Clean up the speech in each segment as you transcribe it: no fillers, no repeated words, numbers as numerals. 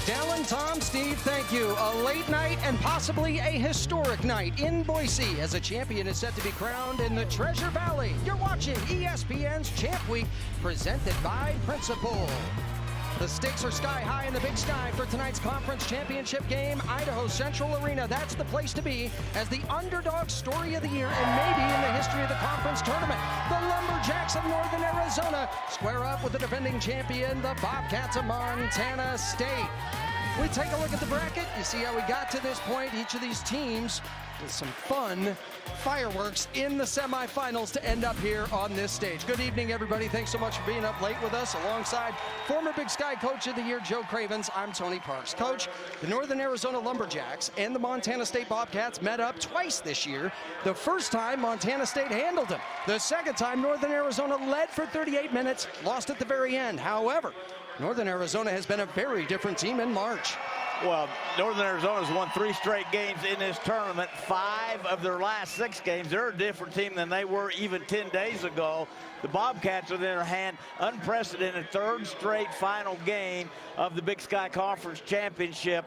Dallin, Tom, Steve, thank you. A late night and possibly a historic night in Boise as a champion is set to be crowned in the Treasure Valley. You're watching ESPN's Champ Week, presented by Principal. The stakes are sky high in the Big Sky for tonight's conference championship game. Idaho Central Arena, that's the place to be as the underdog story of the year and maybe in the history of the conference tournament. The Lumberjacks of Northern Arizona square up with the defending champion, the Bobcats of Montana State. We take a look at the bracket. You see how we got to this point. Each of these teams with some fun fireworks in the semifinals to end up here on this stage. Good evening, everybody. Thanks so much for being up late with us. Alongside former Big Sky Coach of the Year, Joe Cravens, I'm Tony Parks. Coach, the Northern Arizona Lumberjacks and the Montana State Bobcats met up twice this year. The first time, Montana State handled them. The second time, Northern Arizona led for 38 minutes, lost at the very end. However, Northern Arizona has been a very different team in March. Well, Northern Arizona's won 3 straight games in this tournament. 5 of their last 6 games. They're a different team than they were even 10 days ago. The Bobcats, on the other hand, unprecedented 3rd straight final game of the Big Sky Conference Championship.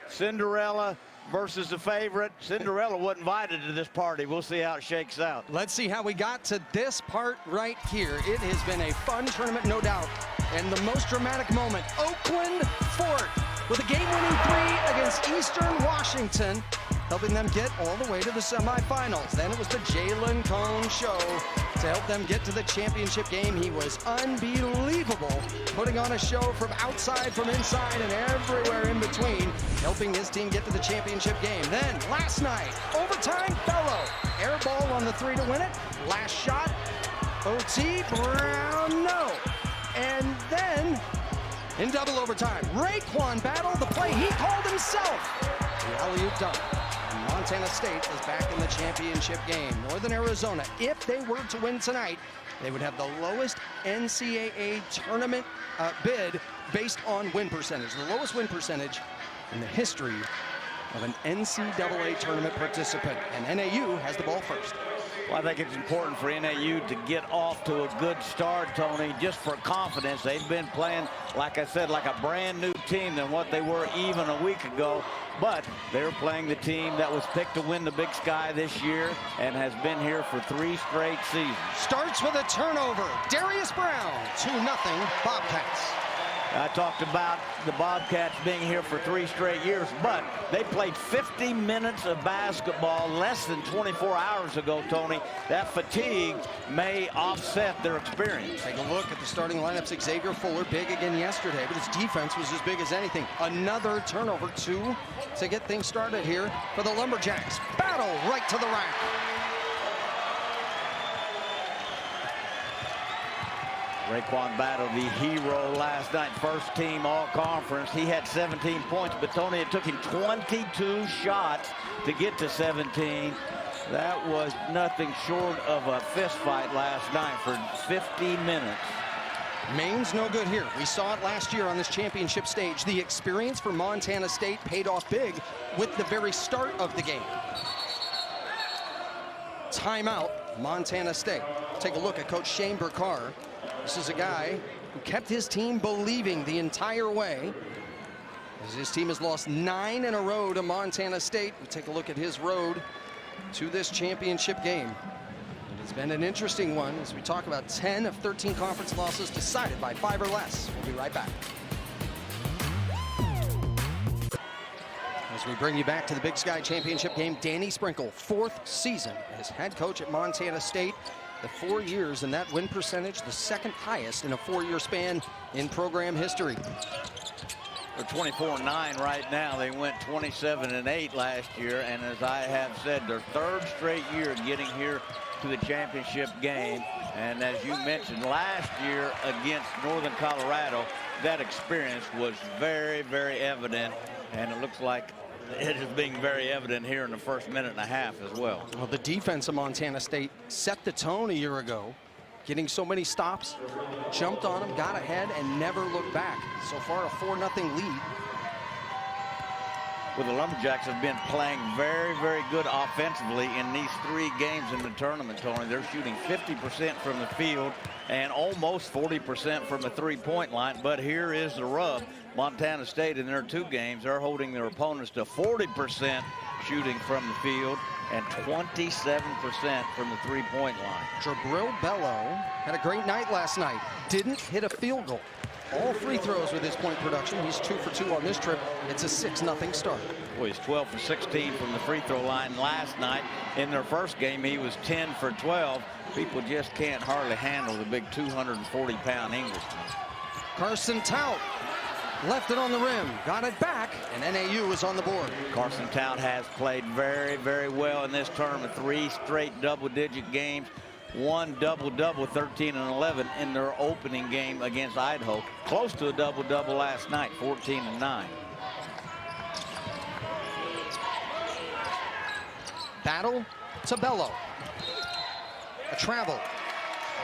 Cinderella versus the favorite. Cinderella wasn't invited to this party. We'll see how it shakes out. Let's see how we got to this part right here. It has been a fun tournament, no doubt. And the most dramatic moment, Oakland Fort with a game-winning 3 against Eastern Washington, helping them get all the way to the semifinals. Then it was the Jalen Cone show to help them get to the championship game. He was unbelievable, putting on a show from outside, from inside, and everywhere in between, helping his team get to the championship game. Then, last night, overtime, Bello. Air ball on the 3 to win it. Last shot, OT, Brown, no. And then, in double overtime, Raekwon battled the play he called himself. The alley-oop dunk. And Montana State is back in the championship game. Northern Arizona, if they were to win tonight, they would have the lowest NCAA tournament bid based on win percentage. The lowest win percentage in the history of an NCAA tournament participant. And NAU has the ball first. Well, I think it's important for NAU to get off to a good start, Tony, just for confidence. They've been playing, like I said, like a brand new team than what they were even a week ago. But they're playing the team that was picked to win the Big Sky this year and has been here for 3 straight seasons. Starts with a turnover. Darius Brown, 2-0 Bobcats. I talked about the Bobcats being here for 3 straight years, but they played 50 minutes of basketball less than 24 hours ago, Tony. That fatigue may offset their experience. Take a look at the starting lineups. Xavier Fuller, big again yesterday, but his defense was as big as anything. Another turnover, 2 to get things started here for the Lumberjacks. Battle right to the rack. Raekwon Battle, the hero last night, first team all-conference. He had 17 points, but Tony, it took him 22 shots to get to 17. That was nothing short of a fist fight last night for 50 minutes. Maine's no good here. We saw it last year on this championship stage. The experience for Montana State paid off big with the very start of the game. Timeout, Montana State. Take a look at Coach Shane Burkar. This is a guy who kept his team believing the entire way. As his team has lost 9 in a row to Montana State. We take a look at his road to this championship game. It has been an interesting one as we talk about 10 of 13 conference losses decided by 5 or less. We'll be right back. As we bring you back to the Big Sky Championship game, Danny Sprinkle, 4th season as head coach at Montana State. The 4 years and that win percentage, the 2nd highest in a 4-year span in program history. They're 24-9 right now. They went 27-8 last year, and as I have said, their 3rd straight year getting here to the championship game. And as you mentioned, last year against Northern Colorado, that experience was very, very evident, and it looks like it is being very evident here in the first minute and a half as well. Well, the defense of Montana State set the tone a year ago, getting so many stops, jumped on them, got ahead, and never looked back. So far, a 4-0 lead. with the Lumberjacks have been playing very, very good offensively in these 3 games in the tournament, Tony. They're shooting 50% from the field and almost 40% from the 3-point line. But here is the rub. Montana State in their 2 games, they're holding their opponents to 40% shooting from the field and 27% from the 3-point line. Jabril Bello had a great night last night. Didn't hit a field goal. All free throws with his point production. He's 2 for 2 on this trip. It's a 6-0 start. Well, he's 12 for 16 from the free throw line last night. In their first game, he was 10 for 12. People just can't hardly handle the big 240-pound Englishman. Carson Tout left it on the rim, got it back, and NAU was on the board. Carson Tout has played very, very well in this tournament. 3 straight double-digit games. 1 double-double, 13 and 11 in their opening game against Idaho. Close to a double-double last night, 14 and 9. Battle to Bello. A travel.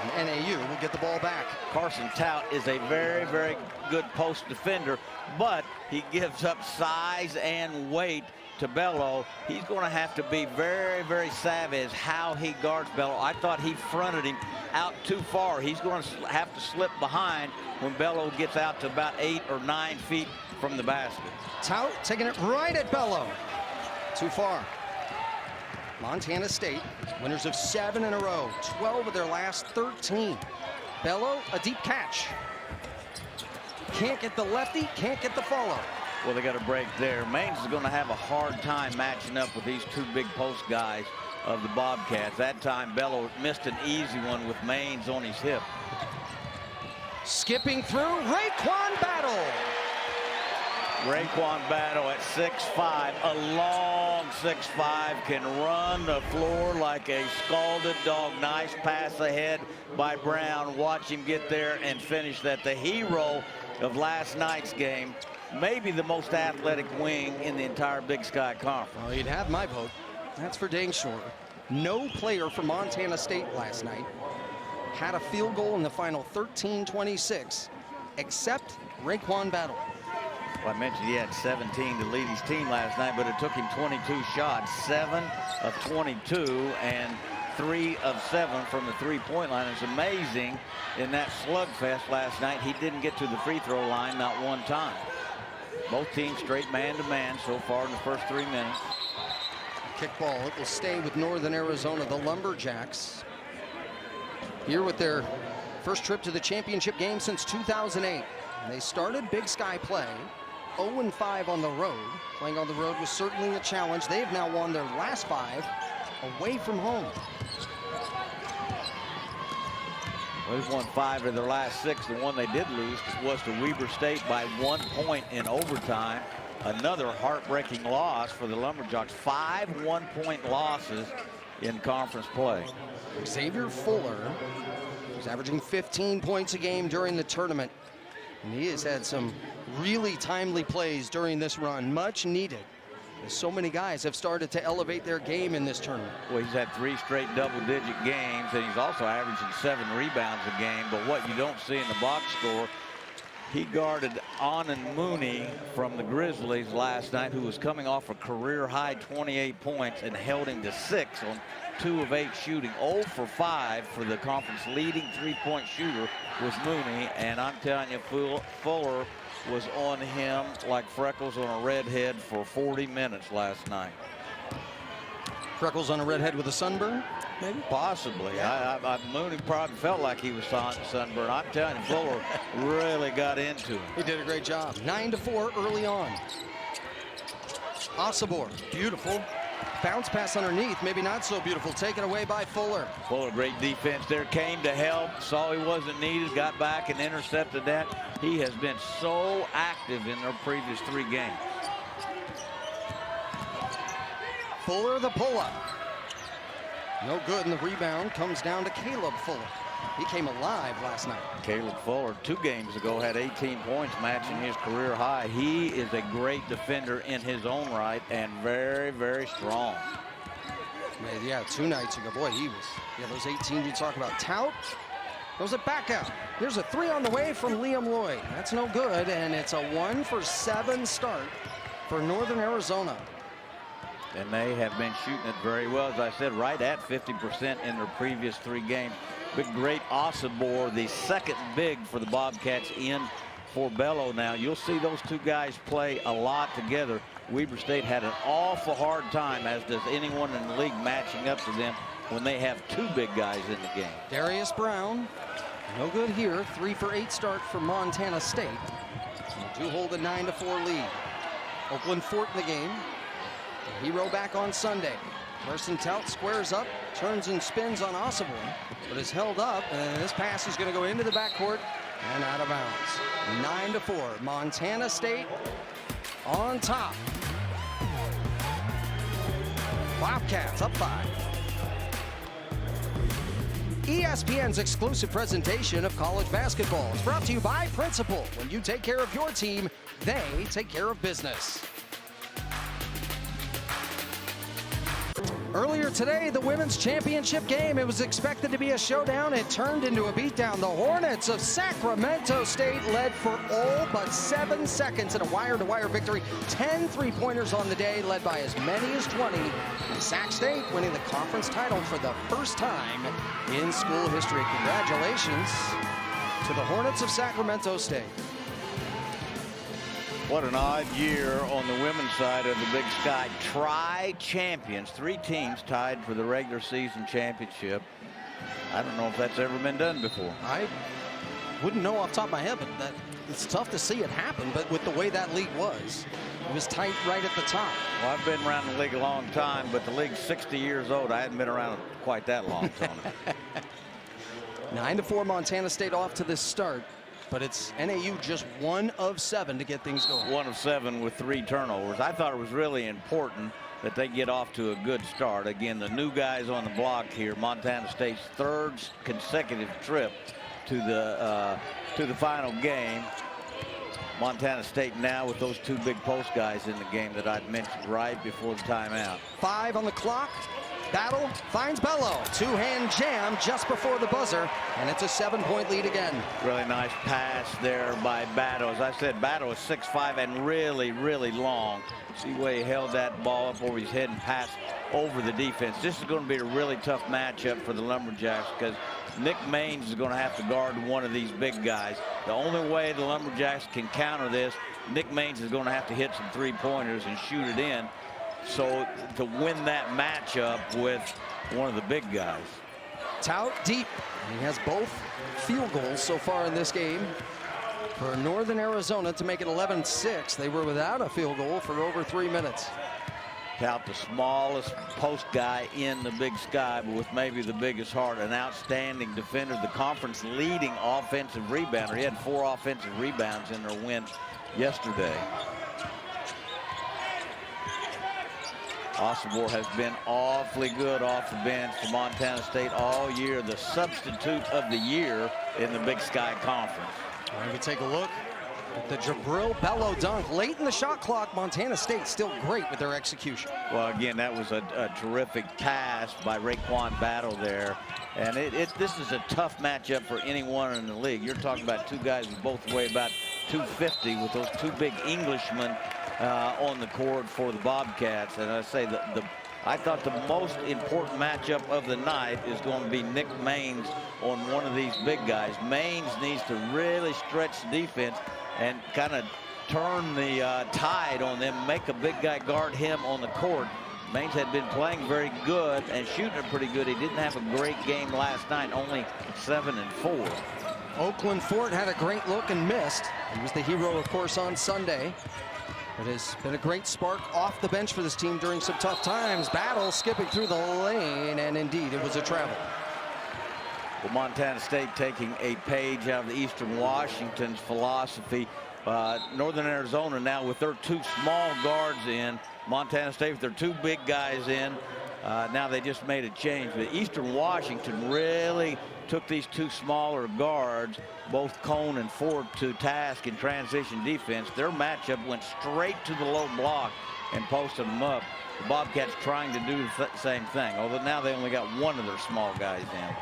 And NAU will get the ball back. Carson Tout is a very, very good post defender, but he gives up size and weight to Bello. He's going to have to be very, very savvy as how he guards Bello. I thought he fronted him out too far. He's going to have to slip behind when Bello gets out to about 8 or 9 feet from the basket. Tout taking it right at Bello. Too far. Montana State, winners of 7 in a row, 12 of their last 13. Bello, a deep catch. Can't get the lefty, can't get the follow. Well, they got a break there. Maines is going to have a hard time matching up with these 2 big post guys of the Bobcats. That time, Bello missed an easy one with Maines on his hip. Skipping through, Raekwon Battle. Raekwon Battle at 6'5", a long 6'5", can run the floor like a scalded dog. Nice pass ahead by Brown. Watch him get there and finish that. The hero of last night's game. Maybe the most athletic wing in the entire Big Sky Conference. Well, you'd have my vote. That's for dang sure. No player for Montana State last night had a field goal in the final 13-26, except Raekwon Battle. Well, I mentioned he had 17 to lead his team last night, but it took him 22 shots, 7 of 22, and 3 of 7 from the 3-point line. It's amazing in that slugfest last night, he didn't get to the free throw line not one time. Both teams straight man-to-man so far in the first 3 minutes. Kickball, it will stay with Northern Arizona, the Lumberjacks. Here with their first trip to the championship game since 2008. And they started Big Sky play 0-5 on the road. Playing on the road was certainly a challenge. They have now won their last 5 away from home. Well, they've won 5 of their last 6. The one they did lose was to Weber State by 1 point in overtime. Another heartbreaking loss for the Lumberjacks. 5 one-point losses in conference play. Xavier Fuller is averaging 15 points a game during the tournament. And he has had some really timely plays during this run, much needed. As so many guys have started to elevate their game in this tournament. Well, he's had 3 straight double-digit games, and he's also averaging 7 rebounds a game. But what you don't see in the box score, he guarded Anan Mooney from the Grizzlies last night, who was coming off a career-high 28 points, and held him to 6 on 2 of 8 shooting. 0 for 5 for the conference leading 3-point shooter was Mooney, and I'm telling you, Fuller was on him like freckles on a redhead for 40 minutes last night. Freckles on a redhead with a sunburn, maybe? Possibly. Yeah. Mooney probably felt like he was sunburned. I'm telling you, Fuller really got into him. He did a great job. 9-4 early on. Asabor, beautiful. Bounce pass underneath, maybe not so beautiful. Taken away by Fuller. Fuller, great defense there. Came to help, saw he wasn't needed, got back and intercepted that. He has been so active in their previous 3 games. Fuller the pull-up. No good, and the rebound comes down to Caleb Fuller. He came alive last night. Caleb Fuller 2 games ago had 18 points, matching his career high. He is a great defender in his own right and very, very strong. Yeah, 2 nights ago, boy, he was. Yeah, those 18 you talk about. Tout goes it back out. There's a 3 on the way from Liam Lloyd. That's no good, and it's a 1 for 7 start for Northern Arizona. And they have been shooting it very well, as I said, right at 50% in their previous 3 games. Big, great Osibor, the second big for the Bobcats in for Bello. Now, you'll see those 2 guys play a lot together. Weber State had an awful hard time, as does anyone in the league, matching up to them when they have 2 big guys in the game. Darius Brown, no good here. 3 for 8 start for Montana State. They do hold a 9-4 lead. Oakland Fort in the game. The hero back on Sunday. Carson Tout squares up, turns and spins on Osibor, but is held up, and this pass is going to go into the backcourt and out of bounds. 9-4, Montana State on top. Bobcats up 5. ESPN's exclusive presentation of college basketball is brought to you by Principal. When you take care of your team, they take care of business. Earlier today, the women's championship game, it was expected to be a showdown. It turned into a beatdown. The Hornets of Sacramento State led for all but 7 seconds in a wire-to-wire victory. 10 three-pointers on the day, led by as many as 20. And Sac State winning the conference title for the first time in school history. Congratulations to the Hornets of Sacramento State. What an odd year on the women's side of the Big Sky. Tri-champions, 3 teams tied for the regular season championship. I don't know if that's ever been done before. I wouldn't know off the top of my head, but it's tough to see it happen. But with the way that league was, it was tight right at the top. Well, I've been around the league a long time, but the league's 60 years old. I hadn't been around quite that long, Tony. 9-4 Montana State off to this start. But it's NAU just 1 of 7 to get things going. 1 of 7 with 3 turnovers. I thought it was really important that they get off to a good start. Again, the new guys on the block here. Montana State's 3rd consecutive trip to the final game. Montana State now with those 2 big post guys in the game that I'd mentioned right before the timeout. 5 on the clock. Battle finds Bello. 2-hand jam just before the buzzer, and it's a 7-point lead again. Really nice pass there by Battle. As I said, Battle is 6'5" and really, really long. See the way he held that ball up over his head and passed over the defense. This is going to be a really tough matchup for the Lumberjacks because Nick Maines is going to have to guard one of these big guys. The only way the Lumberjacks can counter this, Nick Maines is going to have to hit some 3-pointers and shoot it in. So to win that matchup with one of the big guys. Tout deep. He has both field goals so far in this game for Northern Arizona to make it 11-6. They were without a field goal for over 3 minutes. Tout, the smallest post guy in the Big Sky, but with maybe the biggest heart. An outstanding defender, the conference leading offensive rebounder. He had 4 offensive rebounds in their win yesterday. Osibor has been awfully good off the bench for Montana State all year. The substitute of the year in the Big Sky Conference. Well, we take a look at the Jabril Bello dunk. Late in the shot clock, Montana State still great with their execution. Well, again, that was a terrific pass by Raekwon Battle there. And this is a tough matchup for anyone in the league. You're talking about 2 guys who both weigh about 250 with those 2 big Englishmen on the court for the Bobcats. And I say I thought the most important matchup of the night is going to be Nick Maines on one of these big guys. Maines needs to really stretch the defense and kind of turn the tide on them, make a big guy guard him on the court. Maines had been playing very good and shooting it pretty good. He didn't have a great game last night, only 7 and 4. Oakland Fort had a great look and missed. He was the hero, of course, on Sunday. It has been a great spark off the bench for this team during some tough times. Battle skipping through the lane, and indeed, it was a travel. Well, Montana State taking a page out of the Eastern Washington's philosophy. Northern Arizona now with their 2 small guards in. Montana State with their 2 big guys in. Now they just made a change. But Eastern Washington really took these 2 smaller guards, both Cone and Ford, to task in transition defense. Their matchup went straight to the low block and posted them up. The Bobcats trying to do the same thing, although now they only got 1 of their small guys in.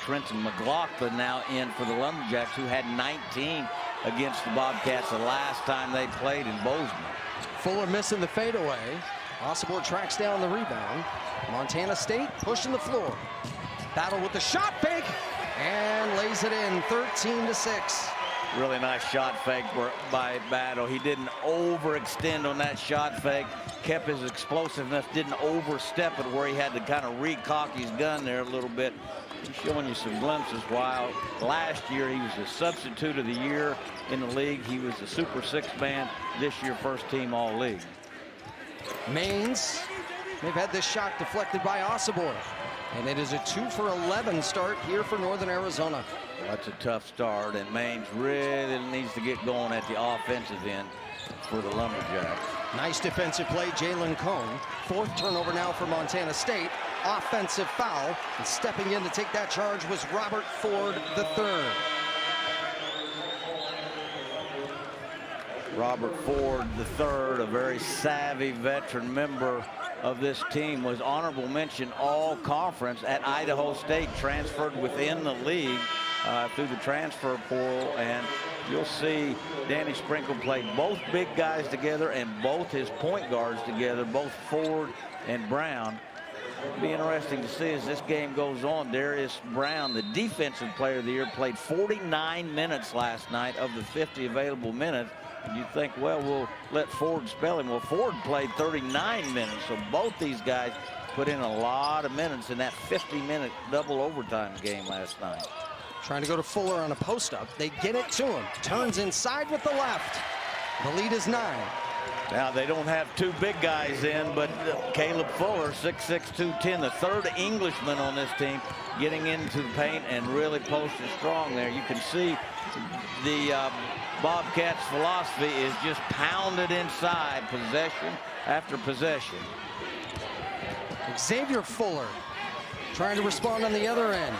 Trenton McLaughlin now in for the Lumberjacks, who had 19 against the Bobcats the last time they played in Boise. Fuller missing the fadeaway. Osborne tracks down the rebound. Montana State pushing the floor. Battle with the shot fake and lays it in, 13-6. Really nice shot fake by Battle. He didn't overextend on that shot fake. Kept his explosiveness, didn't overstep it where he had to kind of recock his gun there a little bit. He's showing you some glimpses. While last year he was the substitute of the year in the league, he was the Super Six man. This year, first team All-League. Maines, they've had this shot deflected by Osborne. And it is a 2-for-11 start here for Northern Arizona. That's a tough start, and Maines really needs to get going at the offensive end for the Lumberjacks. Nice defensive play, Jalen Cone. Fourth turnover now for Montana State. Offensive foul, and stepping in to take that charge was Robert Ford III. Robert Ford III, a very savvy veteran member of this team, was honorable mention all conference at Idaho State, transferred within the league through the transfer portal. And you'll see Danny Sprinkle play both big guys together and both his point guards together, both Ford and Brown. It'll be interesting to see as this game goes on. Darius Brown, the defensive player of the year, played 49 minutes last night of the 50 available minutes. And you think, well, we'll let Ford spell him. Well, Ford played 39 minutes, so both these guys put in a lot of minutes in that 50-minute double overtime game last night. Trying to go to Fuller on a post-up. They get it to him. Turns inside with the left. The lead is 9. Now, they don't have two big guys in, but Caleb Fuller, 6'6", 210, the third Englishman on this team, getting into the paint and really posting strong there. You can see the Bobcats' philosophy is just pounded inside, possession after possession. Xavier Fuller trying to respond on the other end.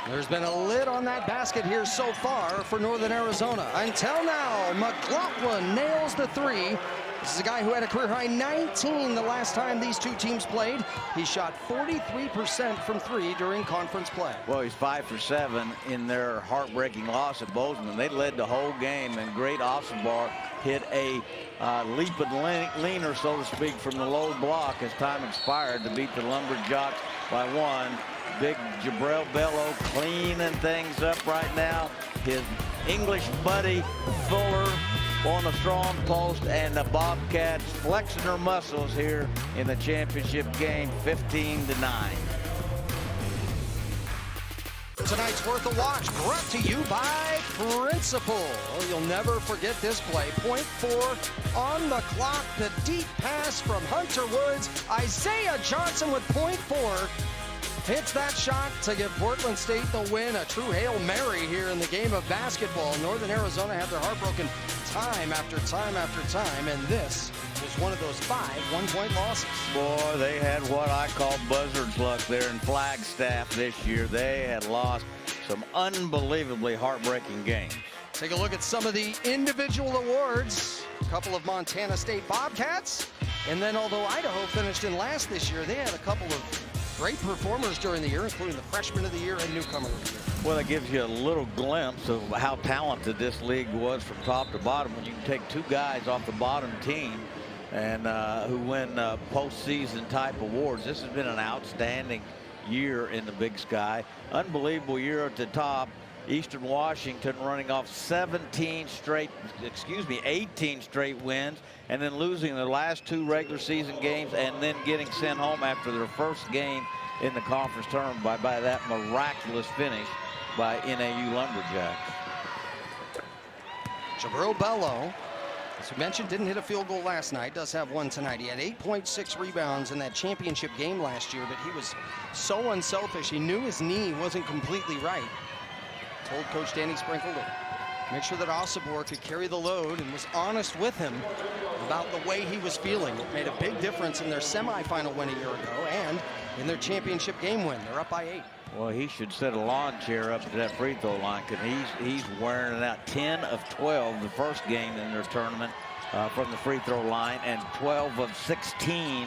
There's been a lid on that basket here so far for Northern Arizona. Until now, McLaughlin nails the 3. This is a guy who had a career-high 19 the last time these two teams played. He shot 43% from 3 during conference play. Well, he's 5 for 7 in their heartbreaking loss at Bozeman. They led the whole game, and great Osborne hit a leap and leaner, so to speak, from the low block as time expired to beat the Lumberjacks by 1. Big Jabril Bello cleaning things up right now. His English buddy Fuller on the strong post, and the Bobcats flexing their muscles here in the championship game, 15-9. Tonight's Worth a Watch brought to you by Principal. Oh, you'll never forget this play. .4 on the clock. The deep pass from Hunter Woods. Isaiah Johnson with .4. Hits that shot to give Portland State the win. A true Hail Mary here in the game of basketball. Northern Arizona had their heart broken time after time after time, and this was one of those 5 one-point losses. Boy, they had what I call buzzard's luck there in Flagstaff this year. They had lost some unbelievably heartbreaking games. Take a look at some of the individual awards. A couple of Montana State Bobcats, and then although Idaho finished in last this year, they had a couple of great performers during the year, including the Freshman of the Year and Newcomer of the Year. Well, that gives you a little glimpse of how talented this league was from top to bottom. When you can take 2 guys off the bottom team and who win postseason type awards. This has been an outstanding year in the Big Sky. Unbelievable year at the top. Eastern Washington running off 18 straight wins, and then losing their last 2 regular season games, and then getting sent home after their first game in the conference tournament by that miraculous finish by NAU Lumberjacks. Jabril Bello, as we mentioned, didn't hit a field goal last night. Does have one tonight. He had 8.6 rebounds in that championship game last year, but he was so unselfish. He knew his knee wasn't completely right. Told Coach Danny Sprinkle to make sure that Osborne could carry the load, and was honest with him about the way he was feeling. It made a big difference in their semifinal win a year ago and in their championship game win. They're up by 8. Well, he should set a lawn chair up to that free throw line, because he's wearing it out. 10 of 12 the first game in their tournament from the free throw line, and 12 of 16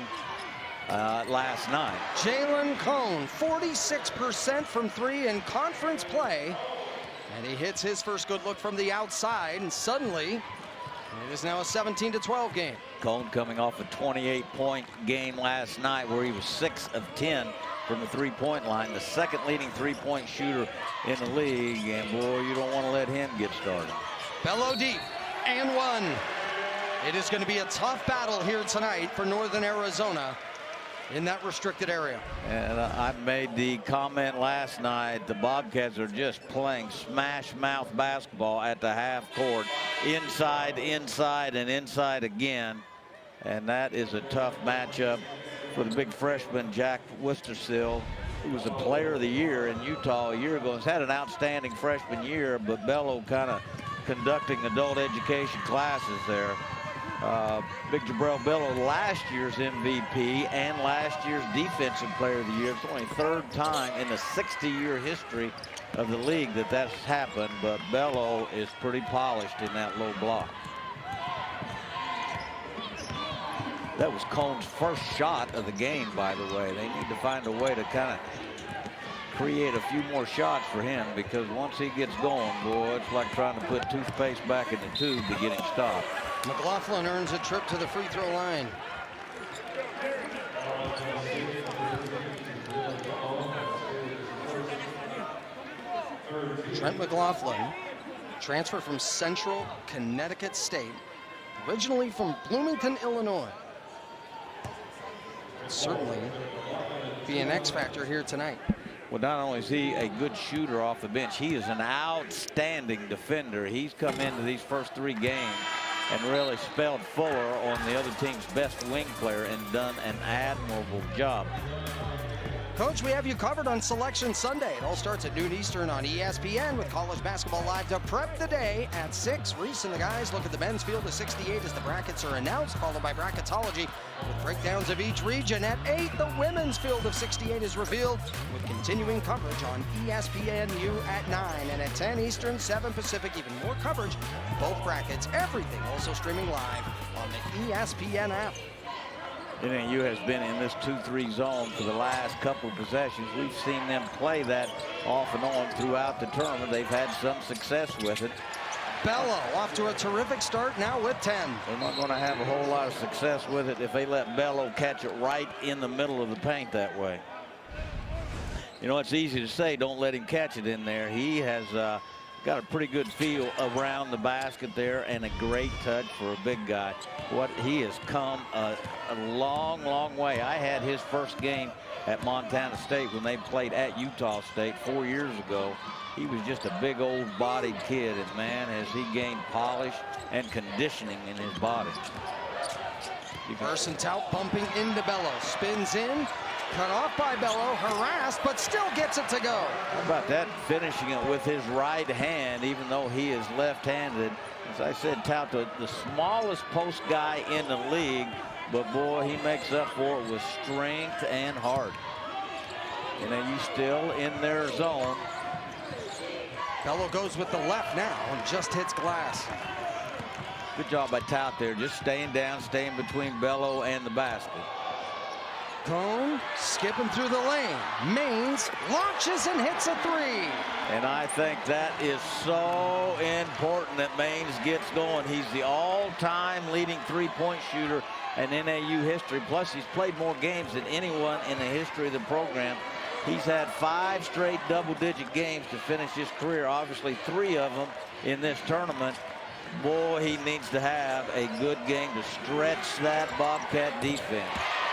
last night. Jalen Cone, 46% from 3 in conference play. And he hits his first good look from the outside, and suddenly it is now a 17-12 game. Cone coming off a 28-point game last night where he was 6 of 10 from the three-point line, the second leading three-point shooter in the league, and boy, you don't want to let him get started. Bello deep and one. It is going to be a tough battle here tonight for Northern Arizona in that restricted area. And I made the comment last night, the Bobcats are just playing smash mouth basketball at the half court, inside, inside, and inside again. And that is a tough matchup for the big freshman Jack Wistersill, who was the player of the year in Utah a year ago. Has had an outstanding freshman year, but Bello kind of conducting adult education classes there. Big Jabril Bello, last year's MVP and last year's defensive player of the year. It's only third time in the 60-year history of the league that that's happened, but Bello is pretty polished in that low block. That was Cone's first shot of the game, by the way. They need to find a way to kind of create a few more shots for him, because once he gets going, boy, it's like trying to put toothpaste back in the tube to get him stopped. McLaughlin earns a trip to the free throw line. Trent McLaughlin, transfer from Central Connecticut State, originally from Bloomington, Illinois. Certainly be an X factor here tonight. Well, not only is he a good shooter off the bench, he is an outstanding defender. He's come into these first 3 games and really spelled Fuller on the other team's best wing player and done an admirable job. Coach, we have you covered on Selection Sunday. It all starts at noon Eastern on ESPN with college basketball live to prep the day at 6. Reese and the guys look at the men's field of 68 as the brackets are announced, followed by bracketology with breakdowns of each region. At 8, the women's field of 68 is revealed with continuing coverage on ESPNU at 9. And at 10 Eastern, 7 Pacific, even more coverage of both brackets. Everything also streaming live on the ESPN app. NAU has been in this 2-3 zone for the last couple of possessions. We've seen them play that off and on throughout the tournament. They've had some success with it. Bello off to a terrific start now with 10. They're not going to have a whole lot of success with it if they let Bello catch it right in the middle of the paint that way. You know, it's easy to say don't let him catch it in there. He has got a pretty good feel around the basket there and a great touch for a big guy. What he has come a long, long way. I had his first game at Montana State when they played at Utah State 4 years ago. He was just a big old bodied kid, and man, has he gained polish and conditioning in his body. Versentile bumping into Bello, spins in, cut off by Bello, harassed, but still gets it to go. How about that, finishing it with his right hand, even though he is left-handed. As I said, Tout, the smallest post guy in the league, but boy, he makes up for it with strength and heart. You know, you still in their zone. Bello goes with the left now and just hits glass. Good job by Tout there, just staying down, staying between Bello and the basket. Cone skipping through the lane. Maines launches and hits a 3. And I think that is so important that Maines gets going. He's the all-time leading three-point shooter in NAU history. Plus, he's played more games than anyone in the history of the program. He's had 5 straight double-digit games to finish his career. Obviously, 3 of them in this tournament. Boy, he needs to have a good game to stretch that Bobcat defense.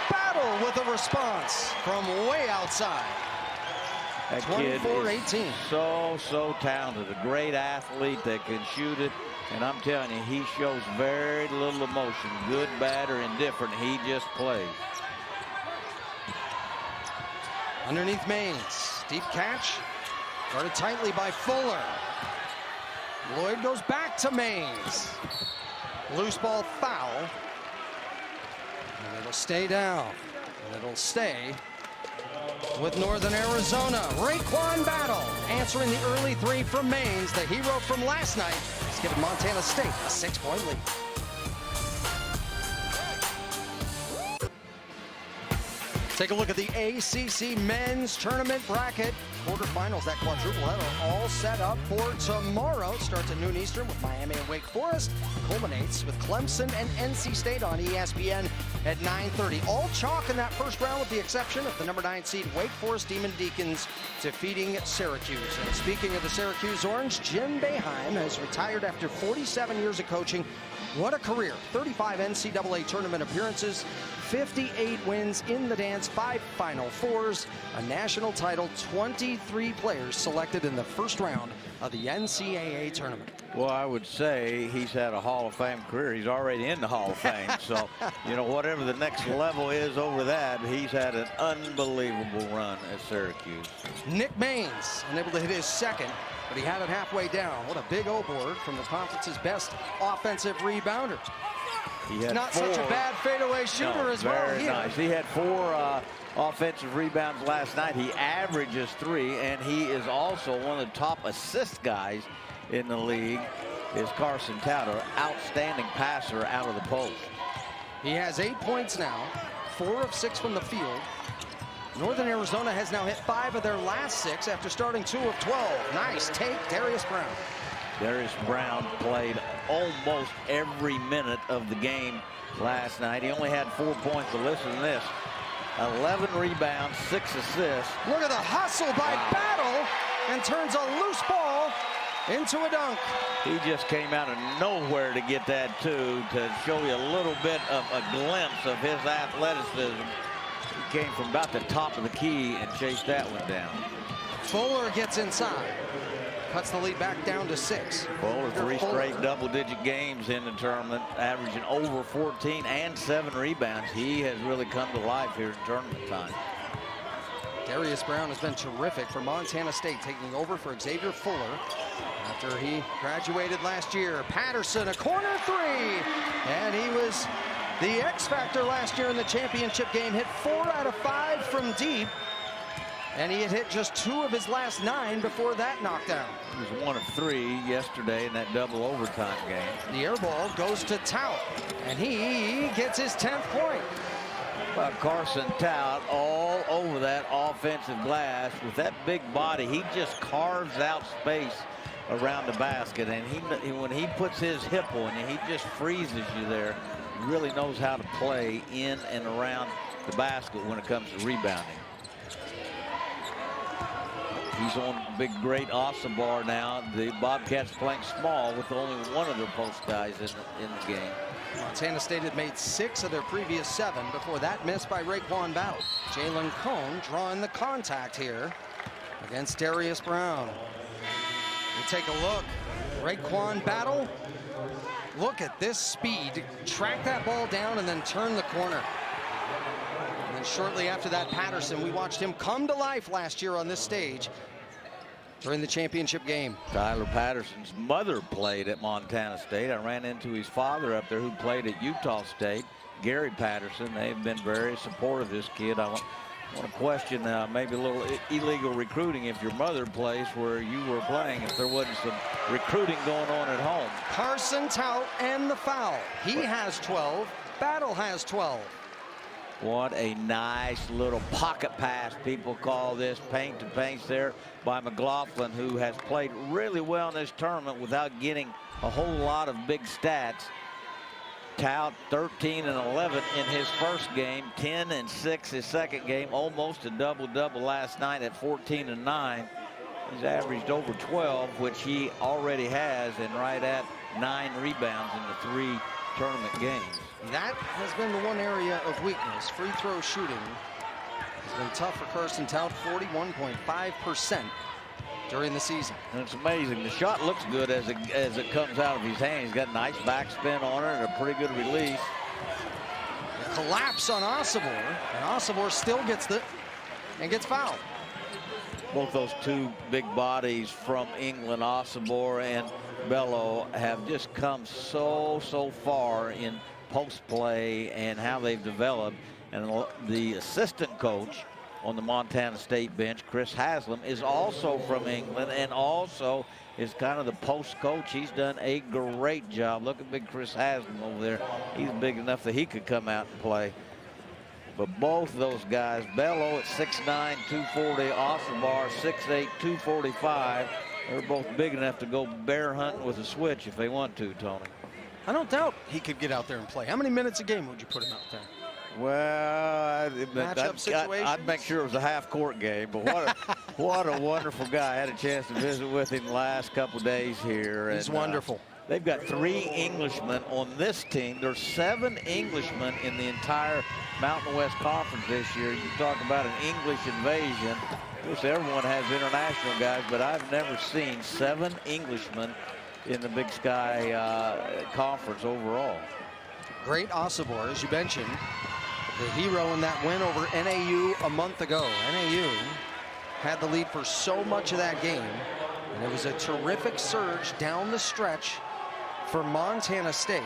Battle with a response from way outside. That kid is 24-18. so talented. A great athlete that can shoot it. And I'm telling you, he shows very little emotion. Good, bad, or indifferent. He just plays. Underneath Maines. Deep catch. Guarded tightly by Fuller. Lloyd goes back to Maines. Loose ball foul. And it'll stay down. And it'll stay with Northern Arizona. Raekwon Battle answering the early 3 from Maines. The hero from last night has given Montana State a 6-point lead. Take a look at the ACC men's tournament bracket. quarterfinals, that quadruple header, all set up for tomorrow. Starts at noon Eastern with Miami and Wake Forest. Culminates with Clemson and NC State on ESPN at 9:30. All chalk in that first round with the exception of the number 9 seed Wake Forest Demon Deacons defeating Syracuse. And speaking of the Syracuse Orange, Jim Boeheim has retired after 47 years of coaching. What a career. 35 NCAA tournament appearances, 58 wins in the dance, 5 Final Fours, a national title, 23 players selected in the first round of the NCAA tournament. Well, I would say he's had a Hall of Fame career. He's already in the Hall of Fame. So, you know, whatever the next level is over that, he's had an unbelievable run at Syracuse. Nick Maines unable to hit his second, but he had it halfway down. What a big O-board from the conference's best offensive rebounder. He had Not 4. such a bad fadeaway shooter as well. Very nice. He had 4 offensive rebounds last night. He averages 3, and he is also one of the top assist guys in the league. Is Carson Towder, outstanding passer out of the post. He has 8 points now, 4 of 6 from the field. Northern Arizona has now hit 5 of their last 6 after starting 2 of 12. Nice take, Darius Brown. Darius Brown played almost every minute of the game last night. He only had 4 points, but listen to this. 11 rebounds, 6 assists. Look at the hustle by Battle, and turns a loose ball into a dunk. He just came out of nowhere to get that too, to show you a little bit of a glimpse of his athleticism. He came from about the top of the key and chased that one down. Fuller gets inside. Cuts the lead back down to 6. Fuller, 3 straight double-digit games in the tournament, averaging over 14 and 7 rebounds. He has really come to life here in tournament time. Darius Brown has been terrific for Montana State, taking over for Xavier Fuller after he graduated last year. Patterson, a corner 3, and he was the X factor last year in the championship game. Hit 4 out of 5 from deep, and he had hit just 2 of his last 9 before that knockdown. He was 1 of 3 yesterday in that double overtime game. The air ball goes to Tout, and he gets his 10th point. Well, Carson Tout all over that offensive glass with that big body. He just carves out space around the basket, and when he puts his hip on you, he just freezes you there. He really knows how to play in and around the basket when it comes to rebounding. He's on big, great Osabar now. The Bobcats playing small with only one of their post guys in the game. Montana State had made 6 of their previous 7 before that miss by Raekwon Battle. Jalen Cone drawing the contact here against Darius Brown. We'll take a look. Raekwon Battle. Look at this speed. Track that ball down and then turn the corner. And then shortly after that, Patterson, we watched him come to life last year on this stage during the championship game. Tyler Patterson's mother played at Montana State. I ran into his father up there who played at Utah State, Gary Patterson. They've been very supportive of this kid. I want to question maybe a little illegal recruiting if your mother plays where you were playing, if there wasn't some recruiting going on at home. Carson Tout and the foul. He has 12. Battle has 12. What a nice little pocket pass, people call this, paint to paint there by McLaughlin, who has played really well in this tournament without getting a whole lot of big stats. Tout 13 and 11 in his first game, 10 and 6 his second game, almost a double-double last night at 14 and 9. He's averaged over 12, which he already has, and right at 9 rebounds in the 3 tournament games. That has been the one area of weakness. Free throw shooting has been tough for Carson Tout, 41.5% during the season. And it's amazing. The shot looks good as it comes out of his hand. He's got a nice backspin on it and a pretty good release. A collapse on Osabar, and Osabar still gets gets fouled. Both those 2 big bodies from England, Osabar and Bello, have just come so far in post play and how they've developed. And the assistant coach on the Montana State bench, Chris Haslam, is also from England and also is kind of the post coach. He's done a great job. Look at big Chris Haslam over there. He's big enough that he could come out and play. But both those guys, Bello at 6'9", 240, Osabar 6'8", 245, they're both big enough to go bear hunting with a switch if they want to, Tony. I don't doubt he could get out there and play. How many minutes a game would you put him out there? Well, situations? I'd make sure it was a half-court game, but what a wonderful guy. I had a chance to visit with him the last couple of days here. He's wonderful. They've got 3 Englishmen on this team. There's 7 Englishmen in the entire Mountain West Conference this year. You talk about an English invasion. Of course, everyone has international guys, but I've never seen 7 Englishmen in the Big Sky Conference overall. Great Osabar, as you mentioned, the hero in that win over NAU a month ago. NAU had the lead for so much of that game, and it was a terrific surge down the stretch for Montana State.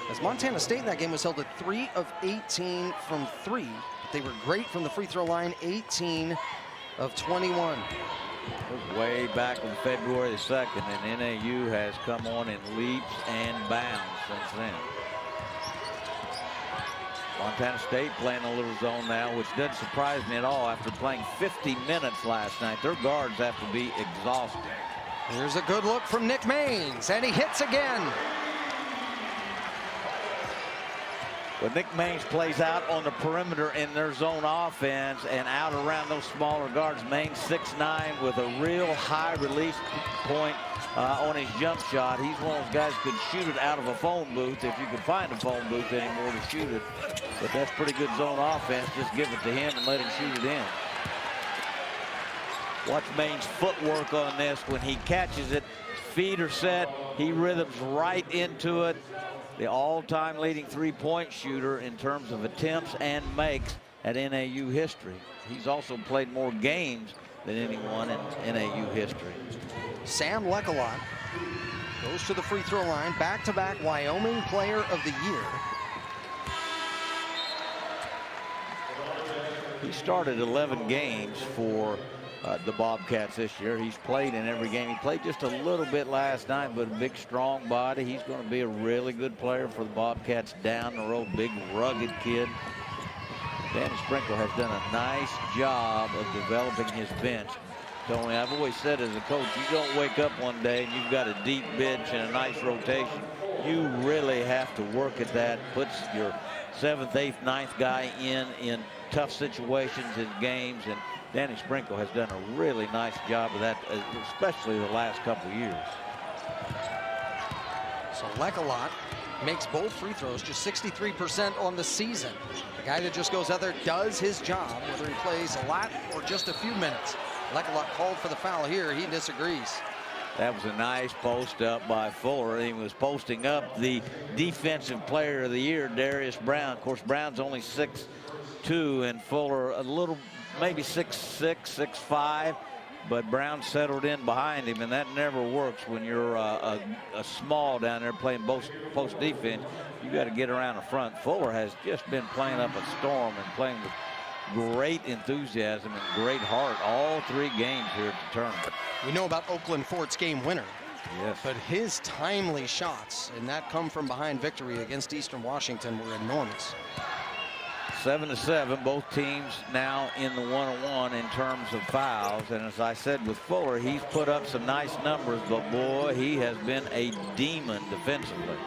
As Montana State in that game was held at 3 of 18 from 3. But they were great from the free throw line, 18 of 21. Way back on February the 2nd, and NAU has come on in leaps and bounds since then. Montana State playing a little zone now, which doesn't surprise me at all after playing 50 minutes last night. Their guards have to be exhausted. Here's a good look from Nick Maines, and he hits again. But Nick Maines plays out on the perimeter in their zone offense and out around those smaller guards. Maines 6'9" with a real high release point on his jump shot. He's one of those guys who could shoot it out of a phone booth if you could find a phone booth anymore to shoot it. But that's pretty good zone offense. Just give it to him and let him shoot it in. Watch Maines' footwork on this. When he catches it, feet are set. He rhythms right into it. The all-time leading three-point shooter in terms of attempts and makes at NAU history. He's also played more games than anyone in NAU history. Sam Leckalot goes to the free throw line, back-to-back Wyoming Player of the Year. He started 11 games for the Bobcats this year. He's played in every game. He played just a little bit last night, but a big, strong body. He's going to be a really good player for the Bobcats down the road. Big, rugged kid. Danny Sprinkle has done a nice job of developing his bench. Tony, I've always said as a coach, you don't wake up one day and you've got a deep bench and a nice rotation. You really have to work at that. Puts your 7th, 8th, 9th guy in tough situations in games, and Danny Sprinkle has done a really nice job of that, especially the last couple of years. So Leckalot makes both free throws, just 63% on the season. The guy that just goes out there, does his job, whether he plays a lot or just a few minutes. Leckalot called for the foul here. He disagrees. That was a nice post up by Fuller. He was posting up the defensive player of the year, Darius Brown. Of course, Brown's only 6'2", and Fuller a little, maybe 6'6", 6'5", but Brown settled in behind him, and that never works when you're a small down there playing post defense. You got to get around the front. Fuller has just been playing up a storm and playing with great enthusiasm and great heart all 3 games here at the tournament. We know about Oakland Fort's game winner. Yes. But his timely shots in that come from behind victory against Eastern Washington were enormous. 7-7, both teams now in the 1-on-1 in terms of fouls. And as I said with Fuller, he's put up some nice numbers, but boy, he has been a demon defensively.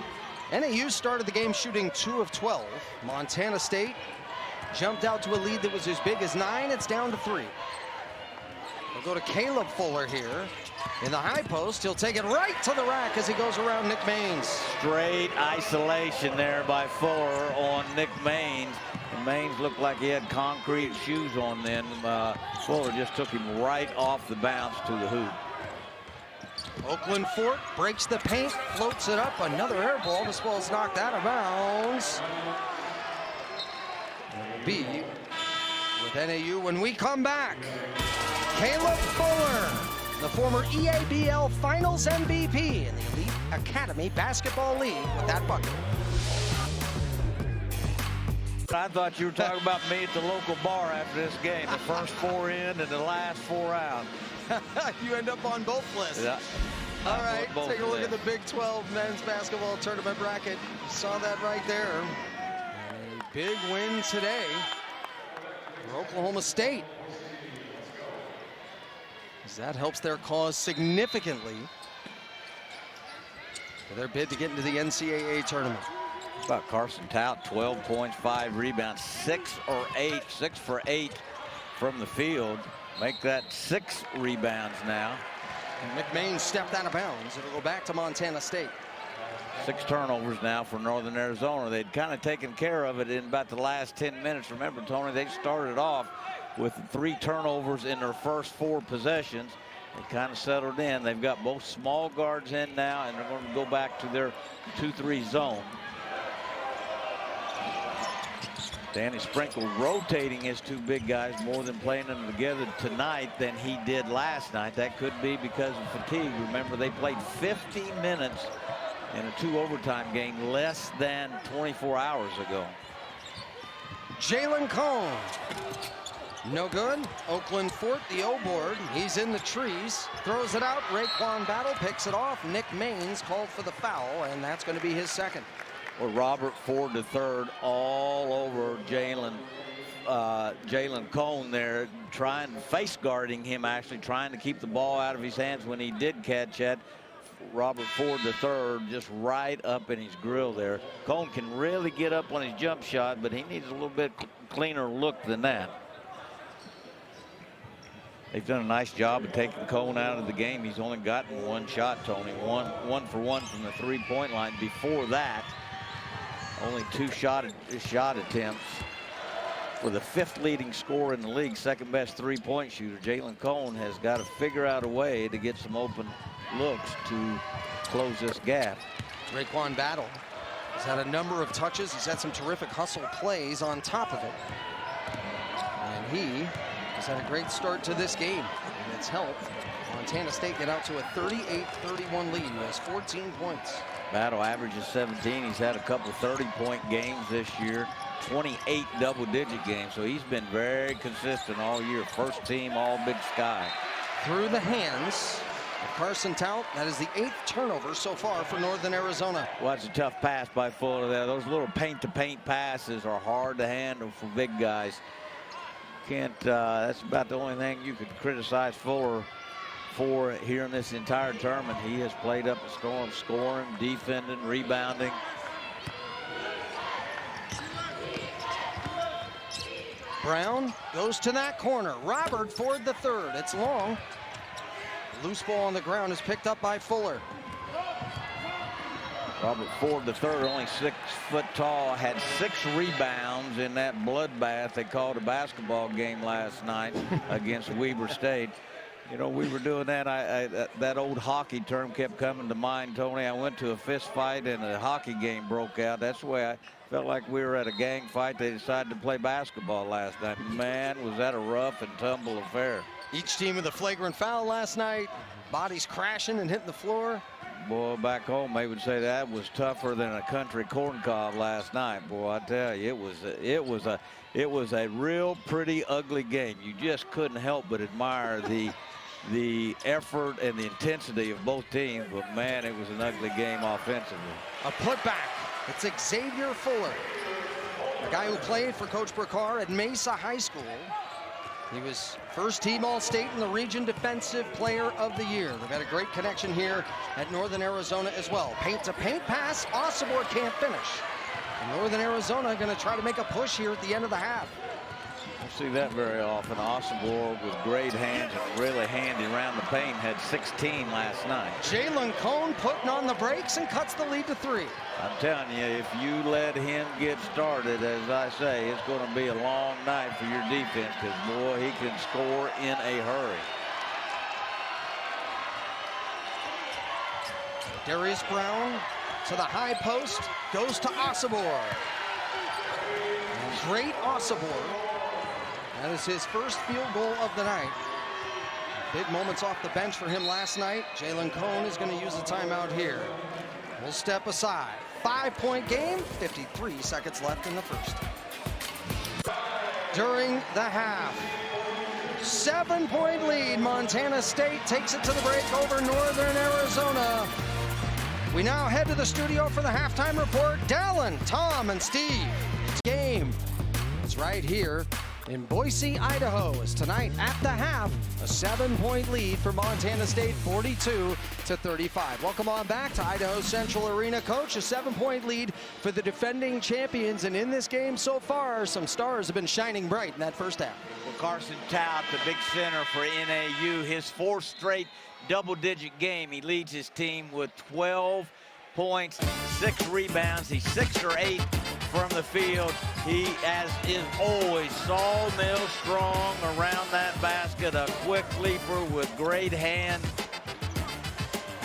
NAU started the game shooting 2 of 12. Montana State jumped out to a lead that was as big as 9. It's down to 3. We'll go to Caleb Fuller here in the high post. He'll take it right to the rack as he goes around Nick Maines. Straight isolation there by Fuller on Nick Maines. And Maines looked like he had concrete shoes on then. Fuller just took him right off the bounce to the hoop. Oakland Fort breaks the paint, floats it up. Another air ball. This ball's knocked out of bounds. It will be with NAU when we come back. Caleb Fuller, the former EABL Finals MVP in the Elite Academy Basketball League with that bucket. I thought you were talking about me at the local bar after this game. The first 4 in and the last 4 out. You end up on both lists. Yeah. All right, take a look at the Big 12 men's basketball tournament bracket. You saw that right there. big win today for Oklahoma State, as that helps their cause significantly for their bid to get into the NCAA tournament. About Carson Tout, 12 points, 5 rebounds, 6 for 8 from the field. Make that 6 rebounds now. And McMain stepped out of bounds. It'll go back to Montana State. 6 turnovers now for Northern Arizona. They'd kind of taken care of it in about the last 10 minutes. Remember, Tony, they started off with 3 turnovers in their first 4 possessions. They kind of settled in. They've got both small guards in now, and they're going to go back to their 2-3 zone. Danny Sprinkle rotating his 2 big guys more than playing them together tonight than he did last night. That could be because of fatigue. Remember, they played 50 minutes in a 2 overtime game less than 24 hours ago. Jalen Cone. No good. Oakland Fort, the O board. He's in the trees. Throws it out. Raekwon Battle picks it off. Nick Maines called for the foul, and that's going to be his second. Well, Robert Ford III all over Jalen Cone there, face guarding him, actually trying to keep the ball out of his hands when he did catch it. Robert Ford III just right up in his grill there. Cone can really get up on his jump shot, but he needs a little bit cleaner look than that. They've done a nice job of taking Cone out of the game. He's only gotten 1 shot, Tony. One for 1 from the 3-point line. Before that, only 2 shot attempts. For the 5th leading scorer in the league, 2nd best 3-point shooter, Jalen Cone has got to figure out a way to get some open looks to close this gap. Raekwon Battle has had a number of touches. He's had some terrific hustle plays on top of it. And he has had a great start to this game, and it's helped Montana State get out to a 38-31 lead. He has 14 points. Battle averages 17. He's had a couple 30-point games this year, 28 double-digit games, so he's been very consistent all year. First team All Big Sky. Through the hands of Carson Tout. That is the 8th turnover so far for Northern Arizona. Well, that's a tough pass by Fuller there. Those little paint-to-paint passes are hard to handle for big guys. That's about the only thing you could criticize Fuller for here in this entire tournament. He has played up a storm, scoring, defending, rebounding. Brown goes to that corner. Robert Ford III. It's long. Loose ball on the ground is picked up by Fuller. Robert Ford III, only 6 foot tall, had 6 rebounds in that bloodbath they called a basketball game last night against Weber State. You know, we were doing that. That old hockey term kept coming to mind, Tony. I went to a fist fight and a hockey game broke out. That's the way I felt like we were at a gang fight. They decided to play basketball last night. Man, was that a rough and tumble affair. Each team with a flagrant foul last night. Bodies crashing and hitting the floor. Boy, back home they would say that was tougher than a country corn cob last night. Boy, I tell you, it was a real pretty ugly game. You just couldn't help but admire the effort and the intensity of both teams, but man, it was an ugly game offensively. A putback. It's Xavier Fuller, a guy who played for Coach Burkar at Mesa High School. He was first team All-State in the region Defensive Player of the Year. They've had a great connection here at Northern Arizona as well. Paint-to-paint pass. Osobor can't finish. And Northern Arizona going to try to make a push here at the end of the half. Don't see that very often. Osobor with great hands and really handy around the paint, had 16 last night. Jalen Cone putting on the brakes and cuts the lead to 3. I'm telling you, if you let him get started, as I say, it's going to be a long night for your defense, because, boy, he can score in a hurry. Darius Brown to the high post, goes to Osobor. Great Osobor. That is his first field goal of the night. Big moments off the bench for him last night. Jalen Cone is going to use a timeout here. We'll step aside. 5-point game, 53 seconds left in the first. During the half, 7-point lead. Montana State takes it to the break over Northern Arizona. We now head to the studio for the halftime report. Dallin, Tom, and Steve. It's game. champions right here in Boise, Idaho, as tonight at the half, a 7-point lead for Montana State, 42-35. Welcome on back to Idaho Central Arena. Coach, a 7-point lead for the defending champions, and in this game so far, some stars have been shining bright in that first half. Well, Carson Tout, the big center for NAU, his 4th straight double-digit game. He leads his team with 12 points, 6 rebounds. He's 6 or 8 from the field. He, as is always, sawmill strong around that basket, a quick leaper with great hand.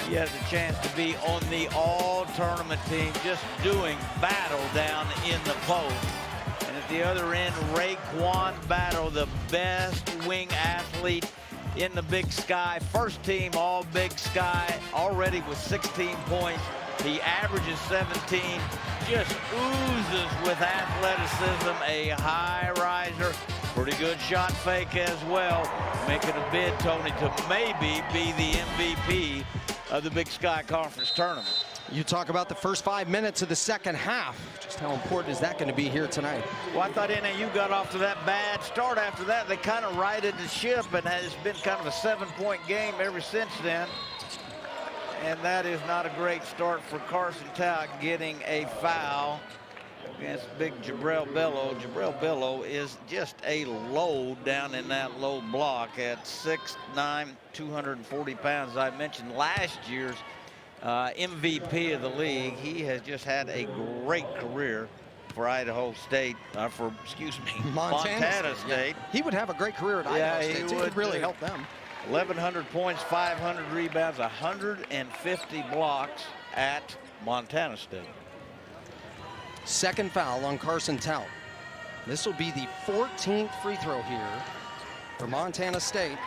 He has a chance to be on the all-tournament team, just doing battle down in the post. And at the other end, Raekwon Battle, the best wing athlete in the Big Sky. First team all Big Sky, already with 16 points. He averages 17, just oozes with athleticism, a high riser, pretty good shot fake as well, making a bid, Tony, to maybe be the MVP of the Big Sky Conference Tournament. You talk about the first 5 minutes of the second half. Just how important is that going to be here tonight? Well, I thought NAU got off to that bad start. After that, they kind of righted the ship, and it's been kind of a 7-point game ever since then. And that is not a great start for Carson Tout, getting a foul against big Jabril Bello. Jabril Bello is just a load down in that low block at 6'9", 240 pounds. As I mentioned, last year's MVP of the league. He has just had a great career for Idaho State, Montana State. Yeah. He would have a great career at Idaho State. He would really help them. 1,100 points, 500 rebounds, 150 blocks at Montana State. Second foul on Carson Tout. This will be the 14th free throw here for Montana State.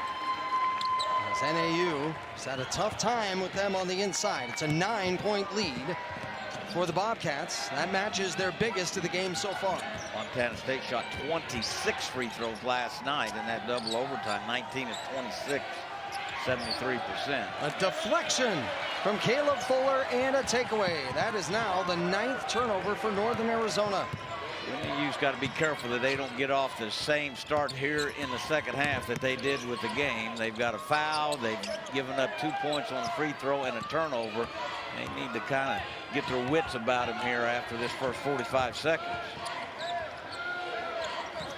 As NAU has had a tough time with them on the inside. It's a 9-point lead for the Bobcats. That matches their biggest of the game so far. Montana State shot 26 free throws last night in that double overtime. 19 of 26, 73%. A deflection from Caleb Fuller and a takeaway. That is now the 9th turnover for Northern Arizona. NAU's got to be careful that they don't get off the same start here in the second half that they did with the game. They've got a foul. They've given up 2 points on the free throw and a turnover. They need to kind of get their wits about them here after this first 45 seconds.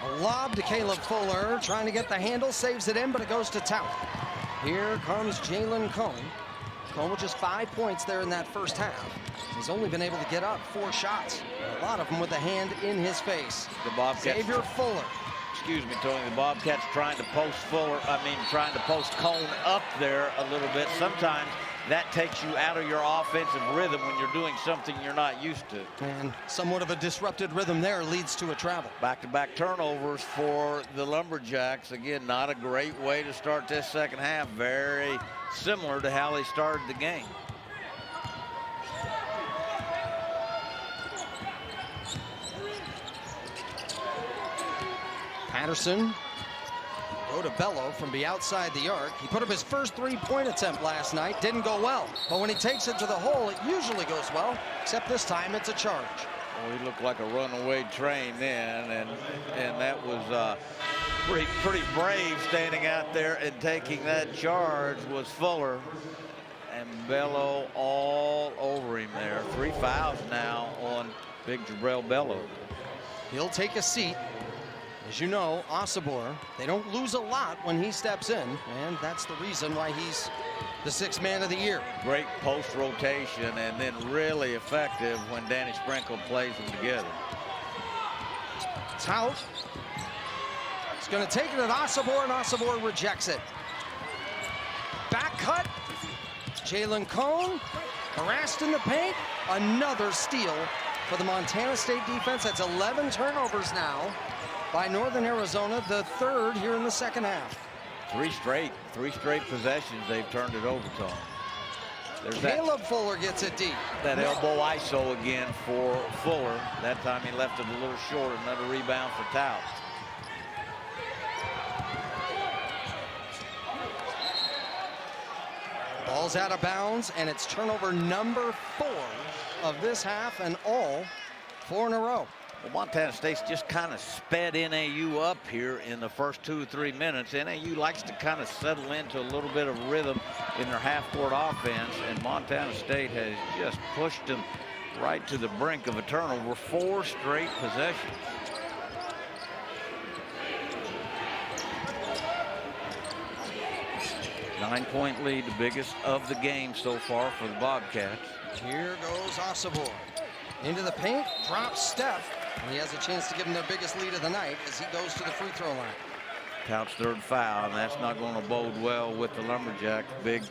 A lob to Caleb Fuller, trying to get the handle, saves it in, but it goes to Tout. Here comes Jalen Cone. Cone with just 5 points there in that first half. He's only been able to get up 4 shots. A lot of them with a hand in his face. The Bobcats. Xavier Fuller. Excuse me, Tony. The Bobcats trying to post trying to post Cone up there a little bit. Sometimes that takes you out of your offensive rhythm when you're doing something you're not used to. And somewhat of a disrupted rhythm there leads to a travel. Back-to-back turnovers for the Lumberjacks. Again, not a great way to start this second half. Very similar to how they started the game. Patterson go to Bello from the outside the arc. He put up his first 3-point attempt last night. Didn't go well. But when he takes it to the hole, it usually goes well. Except this time, it's a charge. Well, he looked like a runaway train then, and that was pretty brave standing out there and taking that charge was Fuller. And Bello all over him there. 3 fouls now on big Jabril Bello. He'll take a seat. As you know, Osibor, they don't lose a lot when he steps in, and that's the reason why he's the 6th man of the year. Great post rotation, and then really effective when Danny Sprinkle plays them together. Tout is going to take it at Osibor, and Osibor rejects it. Back cut. Jalen Cone harassed in the paint. Another steal for the Montana State defense. That's 11 turnovers now by Northern Arizona, the 3rd here in the second half. 3 straight possessions they've turned it over, Tom. There's Caleb Fuller gets it deep. That elbow ISO again for Fuller. That time he left it a little short. Another rebound for Tout. Ball's out of bounds, and it's turnover number 4 of this half, and all 4 in a row. Well, Montana State's just kind of sped NAU up here in the first 2 or 3 minutes. NAU likes to kind of settle into a little bit of rhythm in their half-court offense, and Montana State has just pushed them right to the brink of a turnover. 4 straight possessions. Nine-point lead, the biggest of the game so far for the Bobcats. Here goes Osobor. Into the paint, drops Steph, and he has a chance to give him their biggest lead of the night as he goes to the free throw line. Counts third foul, and that's not going to bode well with the Lumberjacks. Big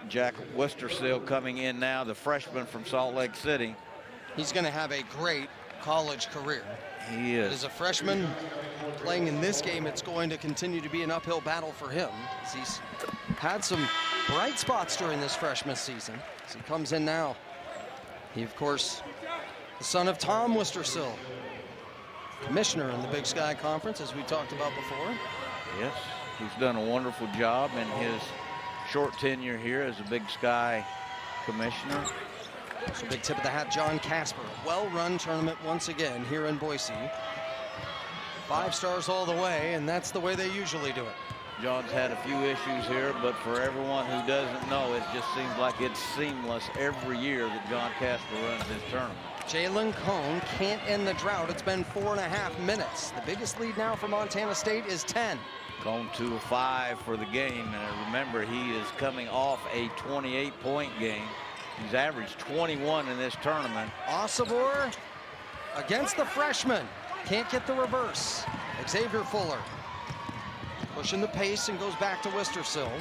Jack Wistersill coming in now, the freshman from Salt Lake City. He's going to have a great college career. He is. As a freshman playing in this game, it's going to continue to be an uphill battle for him. He's had some bright spots during this freshman season as he comes in now. He, of course, the son of Tom Wistersill, commissioner in the Big Sky Conference, as we talked about before. Yes, he's done a wonderful job in his short tenure here as a Big Sky commissioner. So big tip of the hat, John Casper. Well-run tournament once again here in Boise. 5 stars all the way, and that's the way they usually do it. John's had a few issues here, but for everyone who doesn't know, it just seems like it's seamless every year that John Casper runs this tournament. Jalen Cone can't end the drought. It's been 4.5 minutes. The biggest lead now for Montana State is 10. Cone 2 of 5 for the game. And remember, he is coming off a 28-point game. He's averaged 21 in this tournament. Osobor against the freshman. Can't get the reverse. Xavier Fuller pushing the pace and goes back to Wistersill.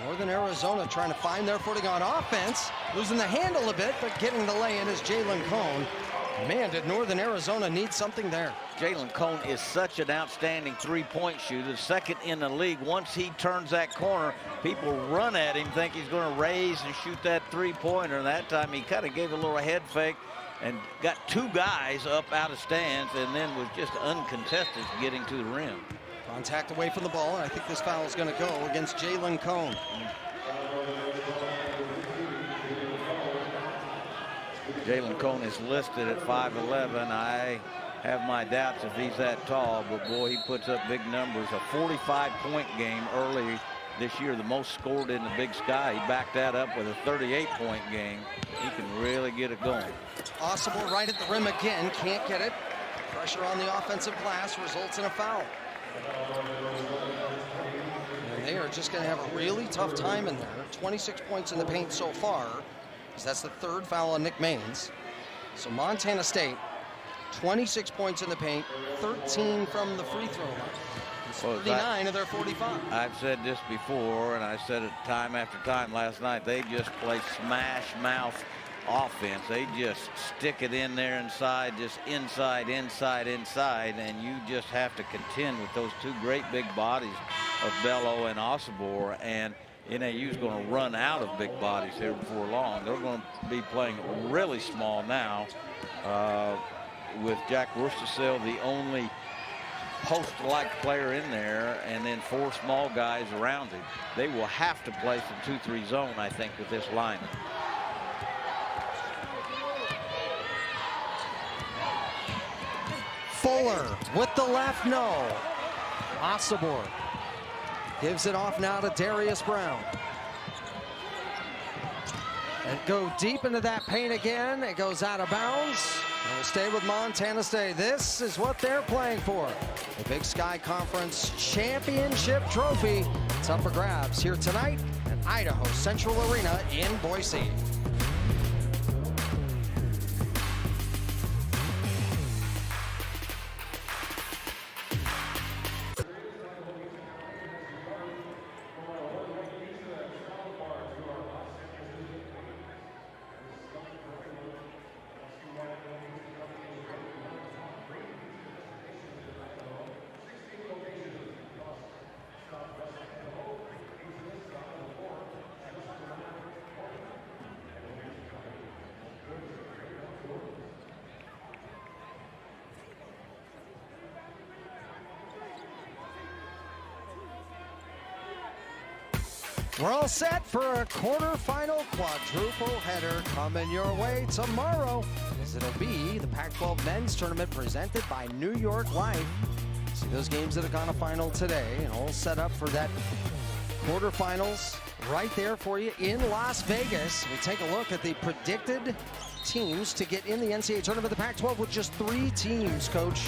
Northern Arizona trying to find their footing on offense. Losing the handle a bit, but getting the lay-in is Jalen Cone. Man, did Northern Arizona need something there. Jalen Cone is such an outstanding three-point shooter, second in the league. Once he turns that corner, people run at him, think he's going to raise and shoot that three-pointer. And that time he kind of gave a little head fake and got 2 guys up out of stands and then was just uncontested getting to the rim. Contact away from the ball, and I think this foul is going to go against Jalen Cone. Jalen Cone is listed at 5'11". I have my doubts if he's that tall, but boy, he puts up big numbers. A 45-point game early this year, the most scored in the Big Sky. He backed that up with a 38-point game. He can really get it going. Osobor right at the rim again, can't get it. Pressure on the offensive glass results in a foul. And they are just going to have a really tough time in there. 26 points in the paint so far, because that's the 3rd foul on Nick Maines. So Montana State, 26 points in the paint, 13 from the free throw line. 39 of their 45. I've said this before, and I said it time after time last night. They just play smash mouth offense. They just stick it in there inside, just inside, inside, inside, and you just have to contend with those 2 great big bodies of Bello and Osobor. And NAU's going to run out of big bodies here before long. They're going to be playing really small now, with Jack Wistersill the only post-like player in there, and then 4 small guys around him. They will have to play some 2-3 zone, I think, with this lineup. Fuller with the left, no. Osobor gives it off now to Darius Brown. And go deep into that paint again. It goes out of bounds. And will stay with Montana State. This is what they're playing for. The Big Sky Conference Championship Trophy. It's up for grabs here tonight at Idaho Central Arena in Boise. We're all set for a quarterfinal quadruple header coming your way tomorrow, as it'll be the Pac-12 men's tournament presented by New York Life. See those games that have gone to final today, and all set up for that quarterfinals right there for you in Las Vegas. We take a look at the predicted teams to get in the NCAA tournament. The Pac-12 with just 3 teams, Coach.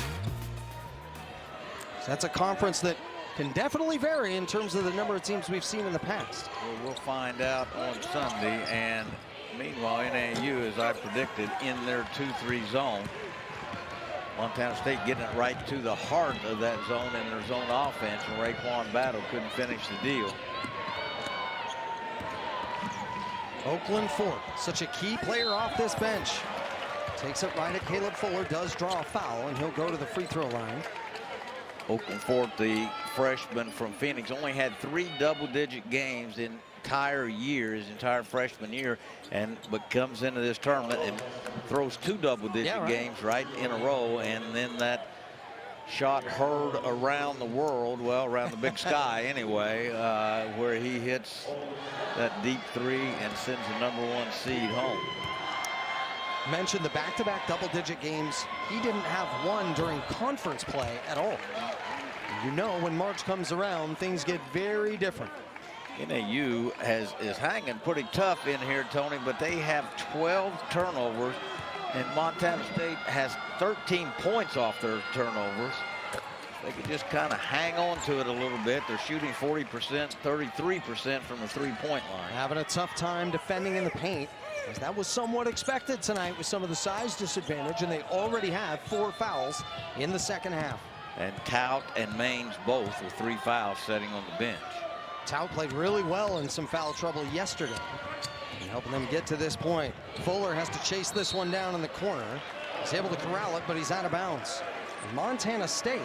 So that's a conference that can definitely vary in terms of the number of teams we've seen in the past. Well, we'll find out on Sunday. And meanwhile, NAU, as I predicted, in their 2-3 zone. Montana State getting it right to the heart of that zone in their zone offense, and Raekwon Battle couldn't finish the deal. Oakland Fort, such a key player off this bench. Takes it right at Caleb Fuller, does draw a foul, and he'll go to the free throw line. Oakland Fort, the freshman from Phoenix, only had 3 double-digit games in entire year, his entire freshman year, but comes into this tournament and throws 2 double-digit games right in a row, and then that shot heard around the world, well, around the big sky anyway, where he hits that deep 3 and sends the #1 seed home. Mentioned the back-to-back double-digit games. He didn't have one during conference play at all. You know, when March comes around, things get very different. NAU is hanging pretty tough in here, Tony, but they have 12 turnovers, and Montana State has 13 points off their turnovers. They could just kind of hang on to it a little bit. They're shooting 40%, 33% from the 3-point line. Having a tough time defending in the paint, as that was somewhat expected tonight with some of the size disadvantage, and they already have 4 fouls in the second half. And Tout and Maines both with 3 fouls sitting on the bench. Tout played really well in some foul trouble yesterday, and helping them get to this point. Fuller has to chase this one down in the corner. He's able to corral it, but he's out of bounds. Montana State,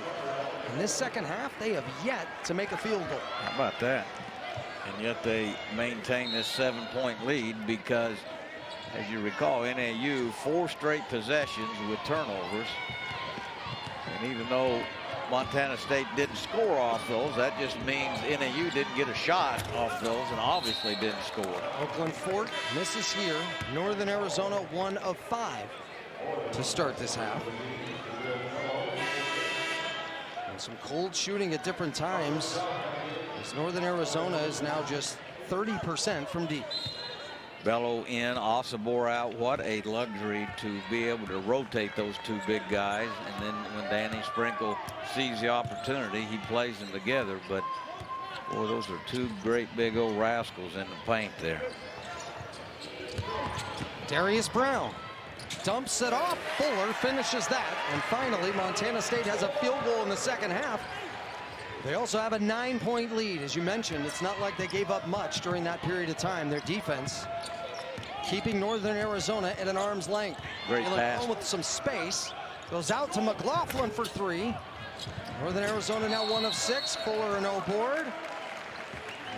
in this second half, they have yet to make a field goal. How about that? And yet they maintain this 7-point lead because, as you recall, NAU 4 straight possessions with turnovers. And even though Montana State didn't score off those, that just means NAU didn't get a shot off those and obviously didn't score. Oakland Fort misses here. Northern Arizona 1 of 5 to start this half. And some cold shooting at different times, as Northern Arizona is now just 30% from deep. Bello in, Osabor out. What a luxury to be able to rotate those 2 big guys. And then when Danny Sprinkle sees the opportunity, he plays them together. But, boy, those are 2 great big old rascals in the paint there. Darius Brown dumps it off. Fuller finishes that. And finally, Montana State has a field goal in the second half. They also have a 9-point lead. As you mentioned, it's not like they gave up much during that period of time. Their defense keeping Northern Arizona at an arm's length. Great pass. With some space. Goes out to McLaughlin for 3. Northern Arizona now 1 of 6. Fuller and O'Board.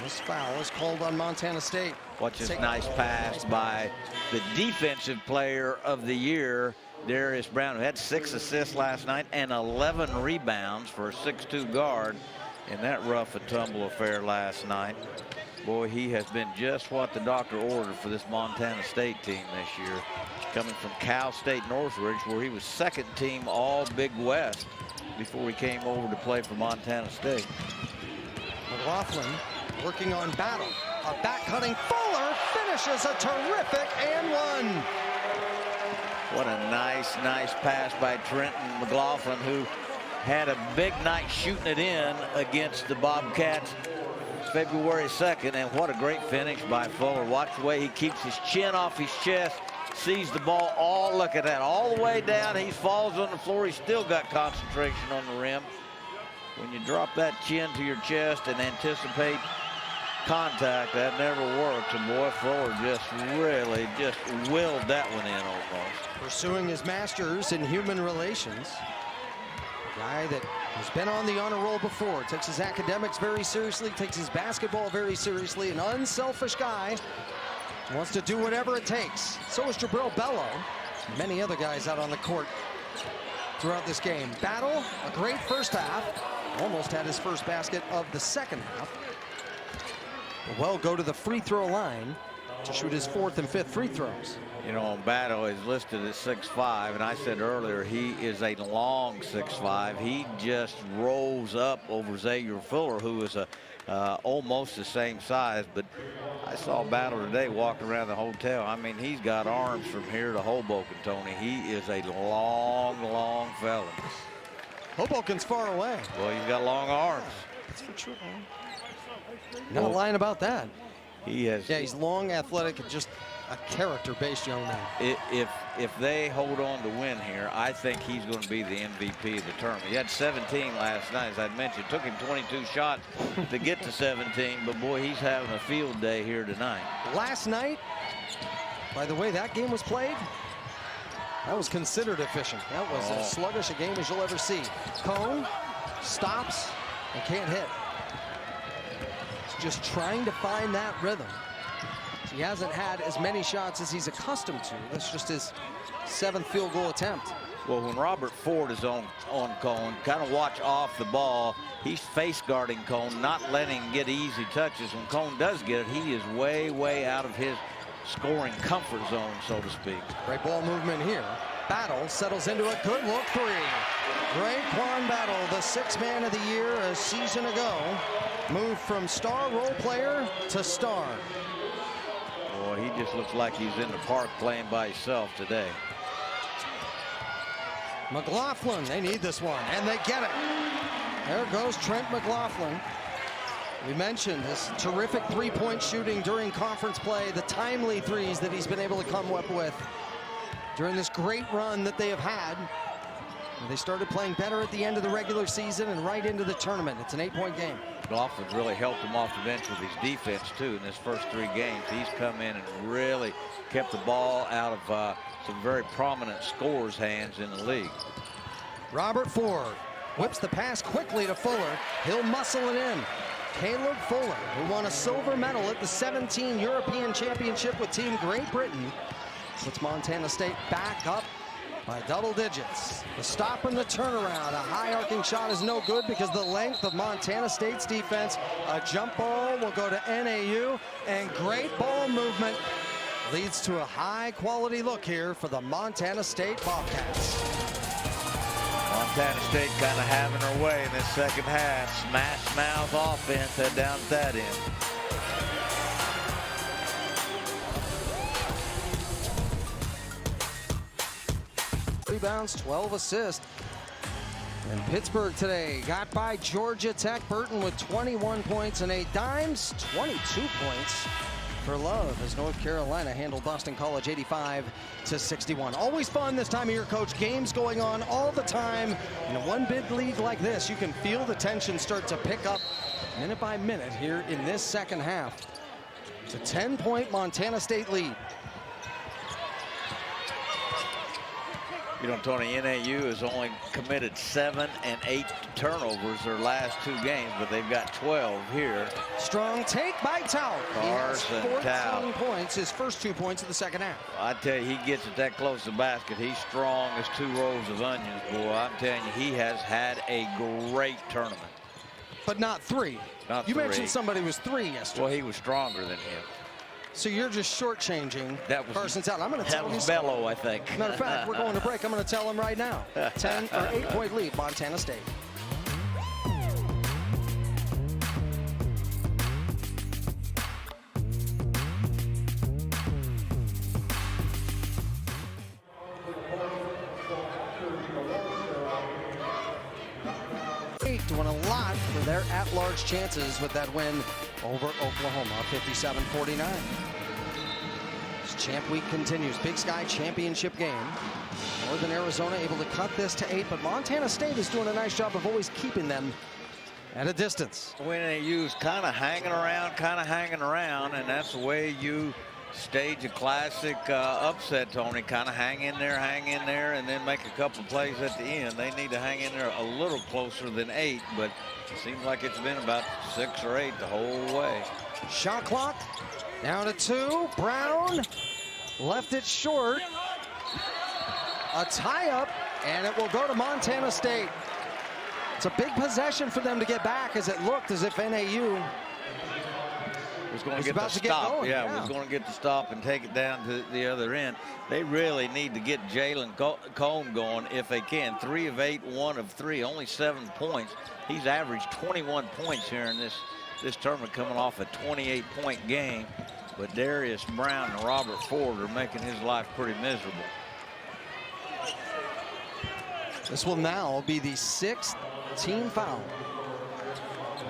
This foul is called on Montana State. Watch this nice pass by the defensive player of the year, Darius Brown, who had 6 assists last night and 11 rebounds for a 6'2" guard in that rough and tumble affair last night. Boy, he has been just what the doctor ordered for this Montana State team this year. Coming from Cal State Northridge, where he was 2nd team all Big West before he came over to play for Montana State. McLaughlin working on Battle. A back-cutting Fuller finishes a terrific and 1. What a nice pass by Trenton McLaughlin, who had a big night shooting it in against the Bobcats February 2nd, and what a great finish by Fuller. Watch the way he keeps his chin off his chest, sees the ball, look at that, all the way down. He falls on the floor. He's still got concentration on the rim. When you drop that chin to your chest and anticipate contact, that never works. And boy, Fuller just really willed that one in almost. Pursuing his masters in human relations. Guy that has been on the honor roll before, takes his academics very seriously, takes his basketball very seriously, an unselfish guy, wants to do whatever it takes. So is Jabril Bello, many other guys out on the court throughout this game. Battle, a great first half, almost had his first basket of the second half. will go to the free throw line to shoot his 4th and 5th free throws. You know, Battle is listed at 6'5", and I said earlier he is a long 6'5". He just rolls up over Xavier Fuller, who is almost the same size. But I saw Battle today walking around the hotel. I mean, he's got arms from here to Hoboken, Tony. He is a long fella. Hoboken's far away. Well, he's got long arms. That's for sure. Not lying about that. He has. Yeah, he's long, athletic, and just a character-based young man. If they hold on to win here, I think he's going to be the MVP of the tournament. He had 17 last night, as I mentioned. It took him 22 shots to get to 17, but boy, he's having a field day here tonight. Last night, by the way that game was played, that was considered efficient. That was as sluggish a game as you'll ever see. Cone stops and can't hit. He's just trying to find that rhythm. He hasn't had as many shots as he's accustomed to. That's just his 7th field goal attempt. Well, when Robert Ford is on Cone, kind of watch off the ball. He's face guarding Cone, not letting him get easy touches. When Cone does get it, he is way out of his scoring comfort zone, so to speak. Great ball movement here. Battle settles into a good look 3. Raekwon Battle, the 6th man of the year a season ago, moved from star role player to star. Boy, he just looks like he's in the park playing by himself today. McLaughlin, they need this one, and they get it. There goes Trent McLaughlin. We mentioned his terrific three-point shooting during conference play, the timely threes that he's been able to come up with during this great run that they have had. And they started playing better at the end of the regular season and right into the tournament. It's an 8-point game. McLaughlin's really helped him off the bench with his defense, too, in his first 3 games. He's come in and really kept the ball out of some very prominent scorers' hands in the league. Robert Ford whips the pass quickly to Fuller. He'll muscle it in. Caleb Fuller, who won a silver medal at the 17 European Championship with Team Great Britain, puts Montana State back up by double digits. The stop and the turnaround. A high arcing shot is no good because the length of Montana State's defense. A jump ball will go to NAU, and great ball movement leads to a high quality look here for the Montana State Bobcats. Montana State kind of having her way in this second half. Smash mouth offense head down at that end. Rebounds, 12 assists. And Pittsburgh today got by Georgia Tech. Burton with 21 points and 8 dimes, 22 points for Love as North Carolina handled Boston College 85-61. Always fun this time of year, Coach. Games going on all the time. In a one-bid league like this, you can feel the tension start to pick up minute by minute here in this second half. It's a 10-point Montana State lead. You know, Tony, NAU has only committed 7 and 8 turnovers their last 2 games, but they've got 12 here. Strong take by Tau. He has Carson 14 points, his first 2 points of the second half. I tell you, he gets it that close to the basket. He's strong as 2 rows of onions, boy. I'm telling you, he has had a great tournament. But not 3. Not you 3. mentioned somebody was 3 yesterday. Well, he was stronger than him. So you're just shortchanging Carson Tau. I'm going to tell him. That was Bello, I think. Matter of fact, we're going to break. I'm going to tell him right now. 10 or 8-point lead, Montana State. Doing a lot for their at-large chances with that win over Oklahoma, 57-49. This Champ Week continues. Big Sky Championship game. Northern Arizona able to cut this to 8, but Montana State is doing a nice job of always keeping them at a distance. When NAU's kind of hanging around, and that's the way you stage a classic upset, Tony. Kind of hang in there, and then make a couple plays at the end. They need to hang in there a little closer than 8, but it seems like it's been about 6 or 8 the whole way. Shot clock down to 2. Brown left it short. A tie-up, and it will go to Montana State. It's a big possession for them to get back, as it looked as if NAU was going to get the stop. Was going to get the stop and take it down to the other end. They really need to get Jalen Cone going if they can. 3 of 8, 1 of 3, only 7 points. He's averaged 21 points here in this tournament, coming off a 28-point game. But Darius Brown and Robert Ford are making his life pretty miserable. This will now be the 6th team foul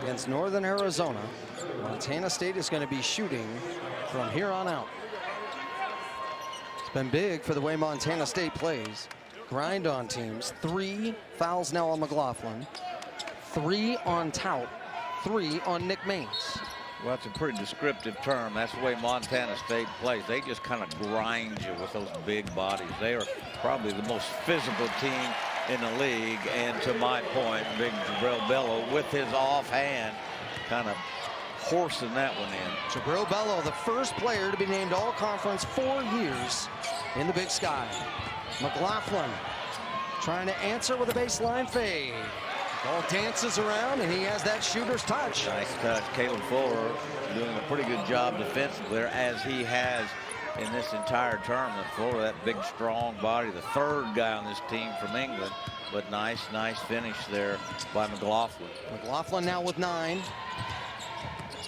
against Northern Arizona. Montana State is going to be shooting from here on out. It's been big for the way Montana State plays. Grind on teams. 3 fouls now on McLaughlin, 3 on Tout, 3 on Nick Maines. Well, that's a pretty descriptive term. That's the way Montana State plays. They just kind of grind you with those big bodies. They are probably the most physical team in the league. And to my point, Big Jabril Bello with his offhand kind of horsing that one in. Jabril Bello, the first player to be named All-Conference 4 years in the Big Sky. McLaughlin trying to answer with a baseline fade. Ball dances around, and he has that shooter's touch. Nice touch. Caleb Fuller doing a pretty good job defensively there, as he has in this entire tournament. Fuller, that big, strong body, the 3rd guy on this team from England. But nice finish there by McLaughlin. McLaughlin now with 9.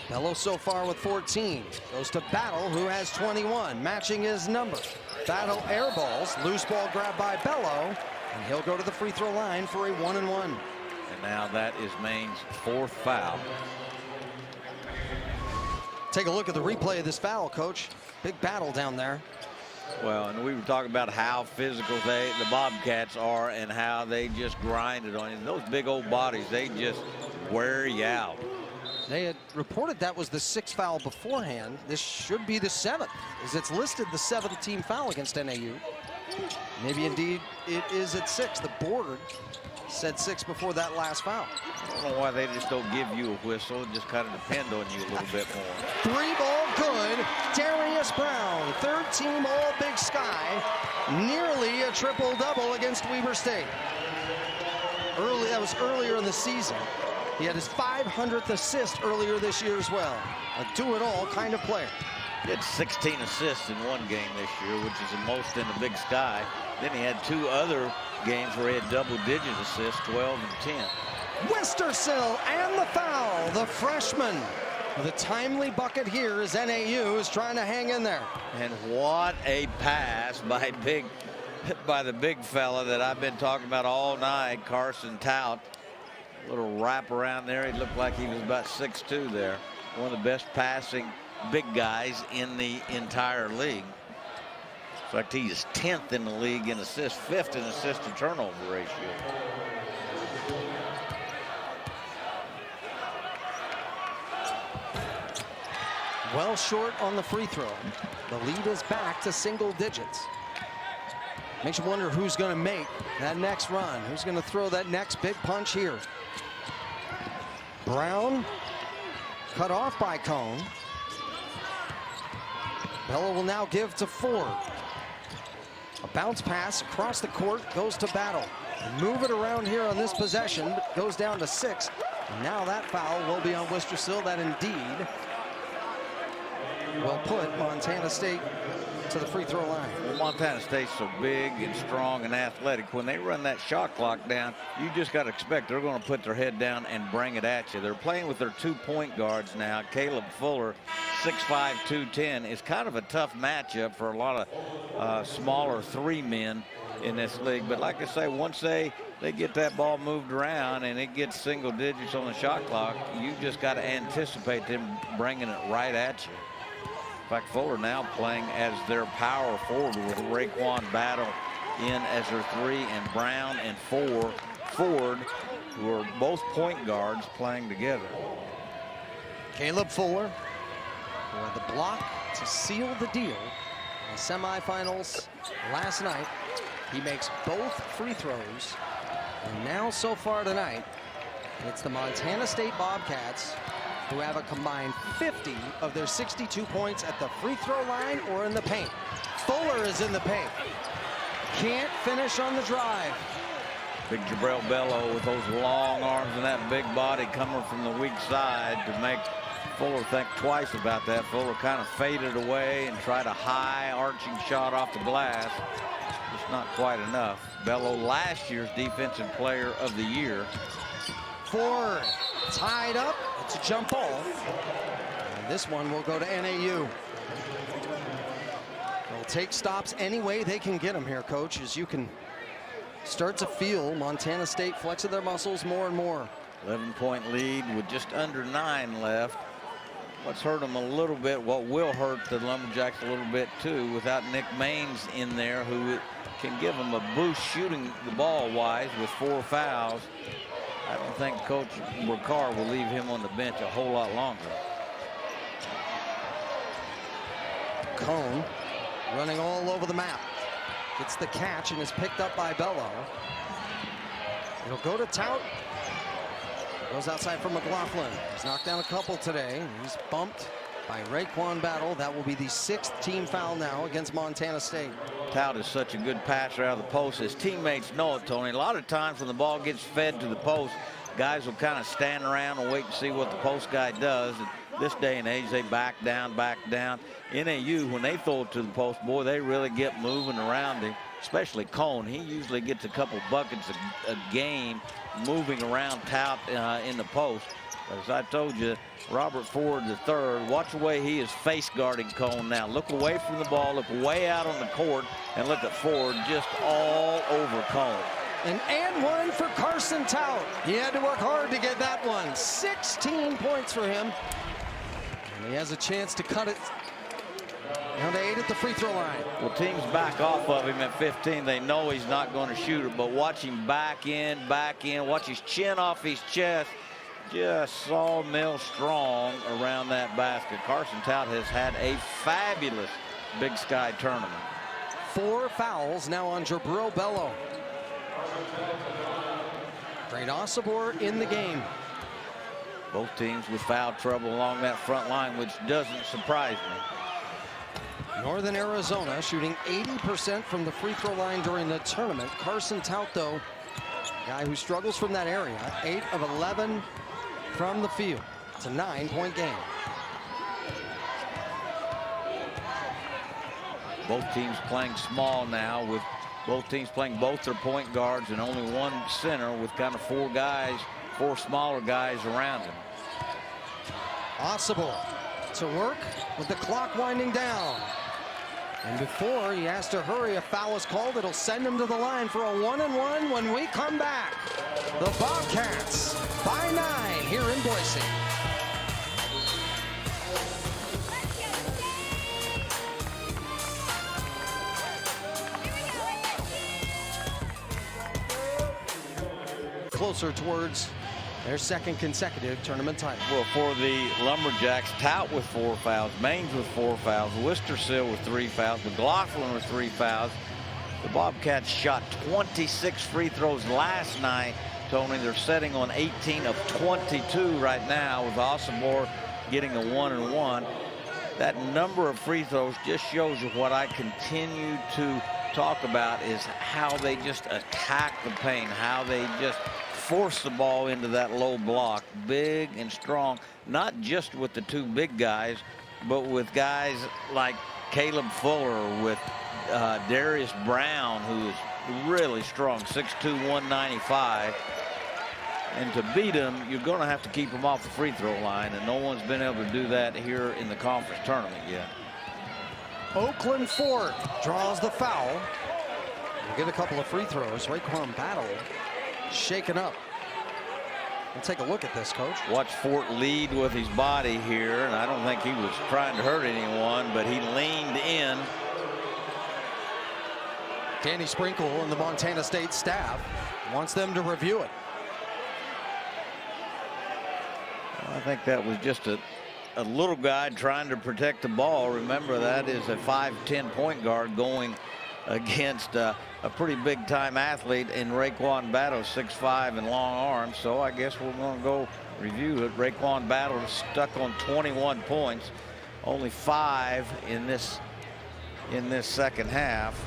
Bello so far with 14. Goes to Battle, who has 21, matching his number. Battle air balls, loose ball grabbed by Bello, and he'll go to the free throw line for a 1-and-1. And now that is Maine's 4th foul. Take a look at the replay of this foul, Coach. Big battle down there. Well, and we were talking about how physical the Bobcats are and how they just grinded on you. Those big old bodies, they just wear you out. They had reported that was the 6th foul beforehand. This should be the 7th, as it's listed the 7th team foul against NAU. Maybe indeed it is at 6. The board said 6 before that last foul. I don't know why they just don't give you a whistle and just kind of depend on you a little bit more. 3-ball good. Darius Brown, 3rd team All Big Sky. Nearly a triple-double against Weber State. That was earlier in the season. He had his 500th assist earlier this year as well. A do-it-all kind of player. He had 16 assists in one game this year, which is the most in the Big Sky. Then he had 2 other games where he had double-digit assists, 12 and 10. Westersill and the foul. The freshman with a timely bucket here as NAU is trying to hang in there. And what a pass by the big fella that I've been talking about all night, Carson Tout. Little wrap around there. He looked like he was about 6'2" there. One of the best passing big guys in the entire league. In fact, he is 10th in the league in assists, 5th in assist to turnover ratio. Well short on the free throw. The lead is back to single digits. Makes you wonder who's going to make that next run. Who's going to throw that next big punch here? Brown cut off by Cone. Bello will now give to Ford. A bounce pass across the court goes to Battle. Move it around here on this possession, but goes down to 6. And now that foul will be on Westersill. That indeed will put Montana State to the free throw line. Well, Montana State's so big and strong and athletic. When they run that shot clock down, you just got to expect they're going to put their head down and bring it at you. They're playing with their 2 point guards now. Caleb Fuller, 6'5", 210, is kind of a tough matchup for a lot of smaller 3 men in this league. But like I say, once they get that ball moved around and it gets single digits on the shot clock, you just got to anticipate them bringing it right at you. In fact, Fuller now playing as their power forward with Raekwon Battle in as their 3 and Brown and Ford, who are both point guards, playing together. Caleb Fuller with the block to seal the deal in the semifinals last night. He makes both free throws, and now so far tonight, it's the Montana State Bobcats who have a combined 50 of their 62 points at the free throw line or in the paint. Fuller is in the paint. Can't finish on the drive. Big Jabril Bello with those long arms and that big body coming from the weak side to make Fuller think twice about that. Fuller kind of faded away and tried a high arching shot off the glass. Just not quite enough. Bello, last year's defensive player of the year. Ford tied up. It's a jump ball. And this one will go to NAU. They'll take stops any way they can get them here, Coach, as you can start to feel Montana State flexing their muscles more and more. 11-point lead with just under 9 left. What's hurt them a little bit, what will hurt the Lumberjacks a little bit too, without Nick Maines in there, who can give them a boost shooting the ball wise with 4 fouls. I don't think Coach Burkar will leave him on the bench a whole lot longer. Cone running all over the map. Gets the catch and is picked up by Bello. It'll go to Tout. Goes outside for McLaughlin. He's knocked down a couple today. He's bumped by Raekwon Battle. That will be the 6th team foul now against Montana State. Tout is such a good passer out of the post. His teammates know it, Tony. A lot of times when the ball gets fed to the post, guys will kind of stand around and wait and see what the post guy does. At this day and age, they back down, back down. NAU, when they throw it to the post, boy, they really get moving around him, especially Cone. He usually gets a couple buckets a game moving around Tout in the post. But as I told you, Robert Ford III, watch the way he is face guarding Cone now. Look away from the ball, look way out on the court, and look at Ford just all over Cone. And one for Carson Tout. He had to work hard to get that one. 16 points for him. And he has a chance to cut it down to 8 at the free throw line. Well, teams back off of him at 15. They know he's not going to shoot it, but watch him back in, watch his chin off his chest. Just sawmill strong around that basket. Carson Tout has had a fabulous Big Sky tournament. 4 fouls now on Jabril Bello. Great Osibor in the game. Both teams with foul trouble along that front line, which doesn't surprise me. Northern Arizona shooting 80% from the free throw line during the tournament. Carson Tout, though, a guy who struggles from that area. 8 of 11 from the field. It's a 9-point game. Both teams playing small now, with both teams playing both their point guards and only one center, with kind of 4 smaller guys around him. Osibor to work with the clock winding down. And before he has to hurry, a foul is called. It'll send him to the line for a 1-and-1 when we come back. The Bobcats by 9 here in Boise. Closer towards their 2nd consecutive tournament title. Well, for the Lumberjacks, Tout with 4 fouls, Maines with 4 fouls, Wistersill with 3 fouls, McLaughlin with 3 fouls. The Bobcats shot 26 free throws last night, Tony. They're setting on 18 of 22 right now, with Osibor getting a 1-and-1. That number of free throws just shows you what I continue to talk about, is how they just attack the paint, how they just force the ball into that low block, big and strong, not just with the 2 big guys, but with guys like Caleb Fuller, with Darius Brown, who is really strong, 6'2", 195. And to beat him, you're going to have to keep him off the free throw line, and no one's been able to do that here in the conference tournament yet. Oakland Ford draws the foul. We'll get a couple of free throws. Raekwon Battle shaken up. We'll take a look at this, Coach. Watch Fort lead with his body here, and I don't think he was trying to hurt anyone, but he leaned in. Danny Sprinkle and the Montana State staff wants them to review it. I think that was just a little guy trying to protect the ball. Remember, that is a 5'10" point guard going against a pretty big time athlete in Raekwon Battle, 6'5" and long arms. So I guess we're going to go review it. Raekwon Battle stuck on 21 points, only 5 in this second half.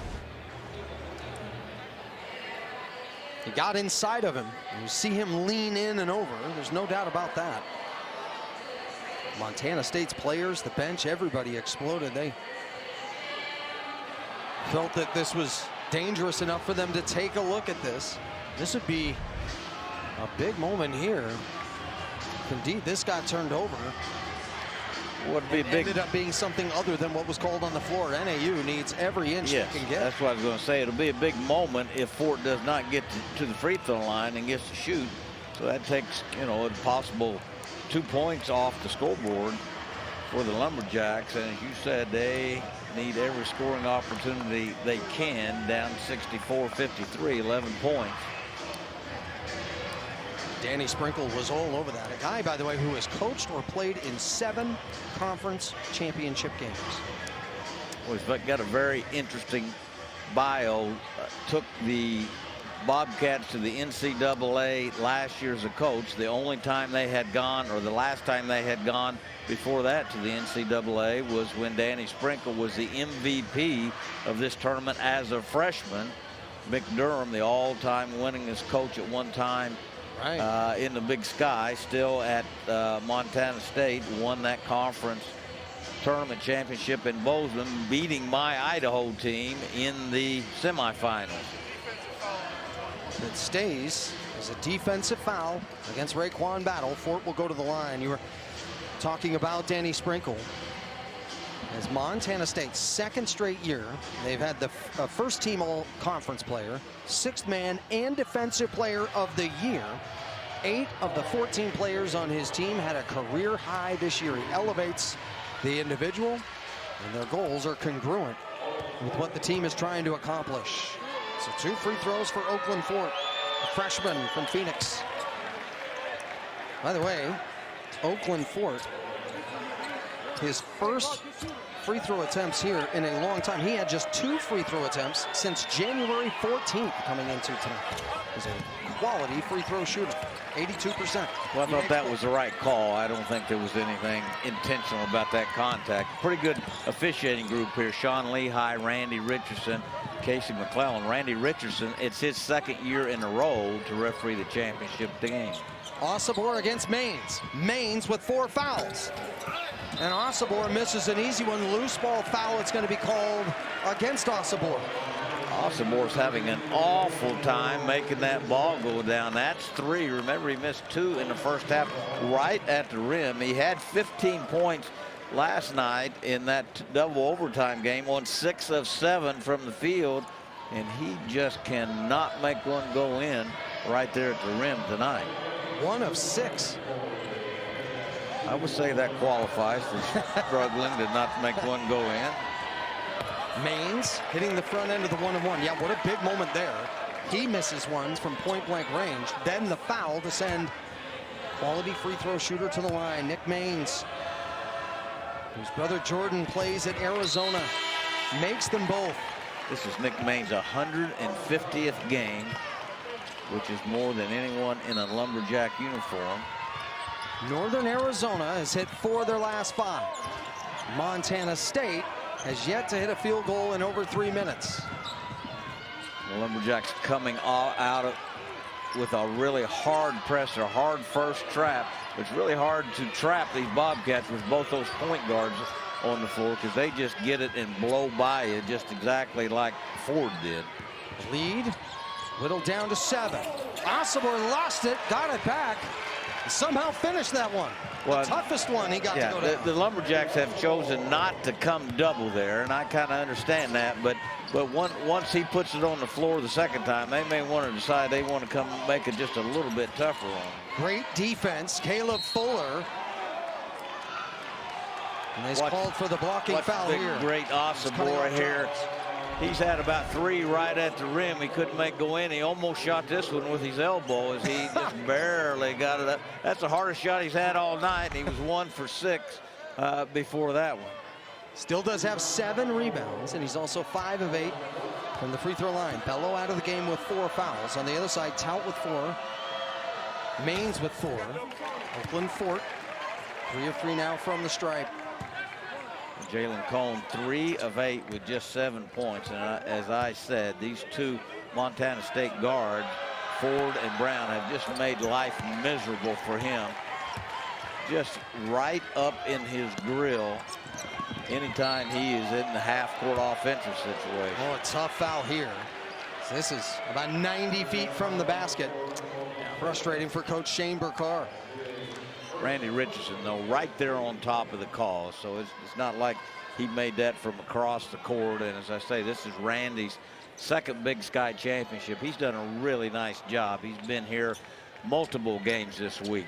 He got inside of him. You see him lean in and over. There's no doubt about that. Montana State's players, the bench, everybody exploded. They felt that this was dangerous enough for them to take a look at this. This would be a big moment here. If indeed this got turned over, would be big. Ended up being something other than what was called on the floor. NAU needs every inch they can get. That's what I was going to say. It'll be a big moment if Fort does not get to the free throw line and gets to shoot. So that takes, you know, a possible 2 points off the scoreboard for the Lumberjacks. And as you said, they need every scoring opportunity they can. Down 64-53, 11 points. Danny Sprinkle was all over that. A guy, by the way, who has coached or played in 7 conference championship games. Well, he's got a very interesting bio. Took the Bobcats to the NCAA last year as a coach. The only time they had gone, or the last time they had gone before that to the NCAA, was when Danny Sprinkle was the MVP of this tournament as a freshman. Mick Durham, the all-time winningest coach at one time, in the Big Sky, still at Montana State, won that conference tournament championship in Boise, beating my Idaho team in the semifinals. It stays as a defensive foul against Raekwon Battle. Fort will go to the line. You were talking about Danny Sprinkle. As Montana State's 2nd straight year, they've had the first team all-conference player, 6th man, and defensive player of the year. 8 of the 14 players on his team had a career high this year. He elevates the individual, and their goals are congruent with what the team is trying to accomplish. So 2 free throws for Oakland Fort, a freshman from Phoenix. By the way, Oakland Fort, his first free throw attempts here in a long time. He had just 2 free throw attempts since January 14th coming into tonight. He's a quality free throw shooter, 82%. Well, I thought that was the right call. I don't think there was anything intentional about that contact. Pretty good officiating group here. Sean Lehigh, Randy Richardson, Casey McClellan. Randy Richardson, it's his 2nd year in a row to referee the championship game. Osobor against Maines. Maines with 4 fouls. And Osobor misses an easy one. Loose ball foul. It's going to be called against Osobor. Osabor's having an awful time making that ball go down. That's 3. Remember, he missed 2 in the first half right at the rim. He had 15 points last night in that double overtime game on 6 of 7 from the field. And he just cannot make one go in right there at the rim tonight. 1 of 6. I would say that qualifies for struggling to not make one go in. Maines hitting the front end of the 1-and-1. Yeah, what a big moment there. He misses ones from point-blank range. Then the foul to send quality free throw shooter to the line, Nick Maines, whose brother Jordan plays at Arizona, makes them both. This is Nick Maines' 150th game, which is more than anyone in a Lumberjack uniform. Northern Arizona has hit 4 of their last 5. Montana State has yet to hit a field goal in over 3 minutes. The Lumberjacks coming out with a really hard press, or hard first trap. It's really hard to trap these Bobcats with both those point guards on the floor, because they just get it and blow by you just exactly like Ford did. Lead whittled down to 7. Osobor lost it, got it back, and somehow finished that one. Well, the toughest one he got to go down. The Lumberjacks have chosen not to come double there, and I kind of understand that. But once he puts it on the floor the second time, they may want to decide they want to come make it just a little bit tougher on him. Great defense, Caleb Fuller. And he's called for the blocking foul here. Great Osobor here. He's had about 3 right at the rim. He couldn't make go in. He almost shot this one with his elbow as he just barely got it up. That's the hardest shot he's had all night. He was 1 for 6 before that one. Still does have 7 rebounds, and he's also 5 of 8 from the free throw line. Bello out of the game with 4 fouls. On the other side, Tout with 4. Maines with 4. Oakland Fort, 3 of 3 now from the stripe. Jalen Cone, 3 of 8 with just 7 points. And as I said, these 2 Montana State guards, Ford and Brown, have just made life miserable for him. just right up in his grill anytime he is in the half-court offensive situation. Oh, a tough foul here. So this is about 90 feet from the basket. Frustrating for Coach Shane Burkar. Randy Richardson, though, right there on top of the call. So it's not like he made that from across the court. And as I say, this is Randy's second Big Sky championship. He's done a really nice job. He's been here multiple games this week.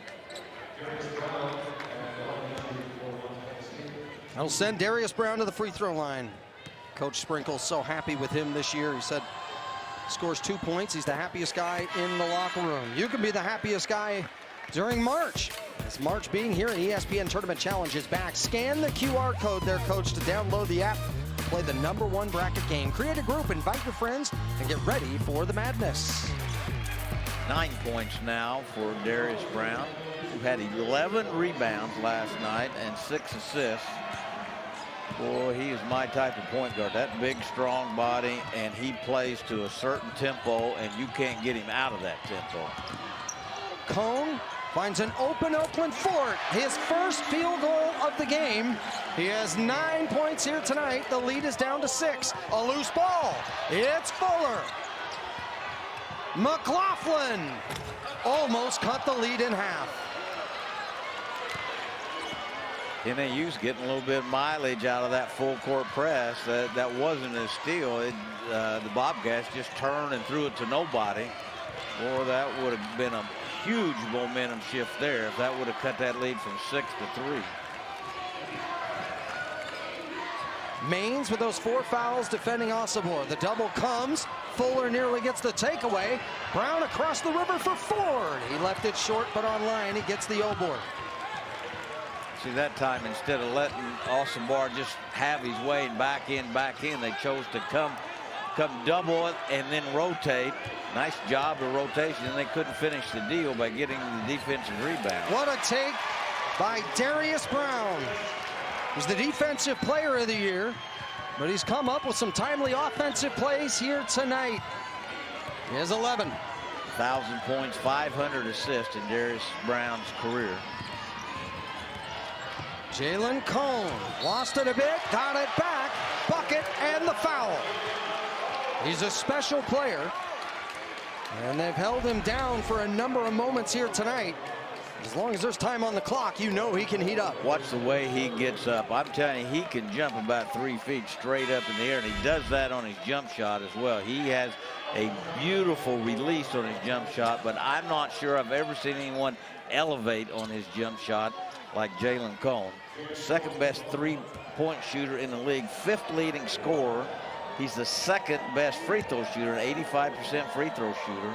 I'll send Darius Brown to the free throw line. Coach Sprinkle's so happy with him this year. He said scores 2 points. He's the happiest guy in the locker room. You can be the happiest guy during March. As March being here in ESPN Tournament Challenge is back. Scan the QR code there, Coach, to download the app. Play the #1 bracket game. Create a group, invite your friends, and get ready for the madness. 9 points now for Darius Brown, who had 11 rebounds last night and 6 assists. Boy, he is my type of point guard. That big, strong body, and he plays to a certain tempo, and you can't get him out of that tempo. Cone finds an open Oakland Fort. His first field goal of the game. He has 9 points here tonight. The lead is down to 6. A loose ball. It's Fuller. McLaughlin almost cut the lead in half. NAU's getting a little bit of mileage out of that full court press. That wasn't a steal. The Bobcats just turned and threw it to nobody. Boy, that would have been a huge momentum shift there if that would have cut that lead from 6 to 3. Maines with those 4 fouls defending Osobor. The double comes. Fuller nearly gets the takeaway. Brown across the river for Ford. He left it short, but online he gets the O-board. See, that time, instead of letting Osobor just have his way and back in, they chose to come double it and then rotate. Nice job of rotation, and they couldn't finish the deal by getting the defensive rebound. What a take by Darius Brown. He's the defensive player of the year, but he's come up with some timely offensive plays here tonight. He has 11. 1,000 points, 500 assists in Darius Brown's career. Jalen Cone lost it a bit, got it back, bucket, and the foul. He's a special player, and they've held him down for a number of moments here tonight. As long as there's time on the clock, you know he can heat up. Watch the way he gets up. I'm telling you, he can jump about 3 feet straight up in the air, and he does that on his jump shot as well. He has a beautiful release on his jump shot, but I'm not sure I've ever seen anyone elevate on his jump shot like Jalen Cone. Second best 3-point shooter in the league, 5th leading scorer. He's the 2nd best free throw shooter, an 85% free throw shooter.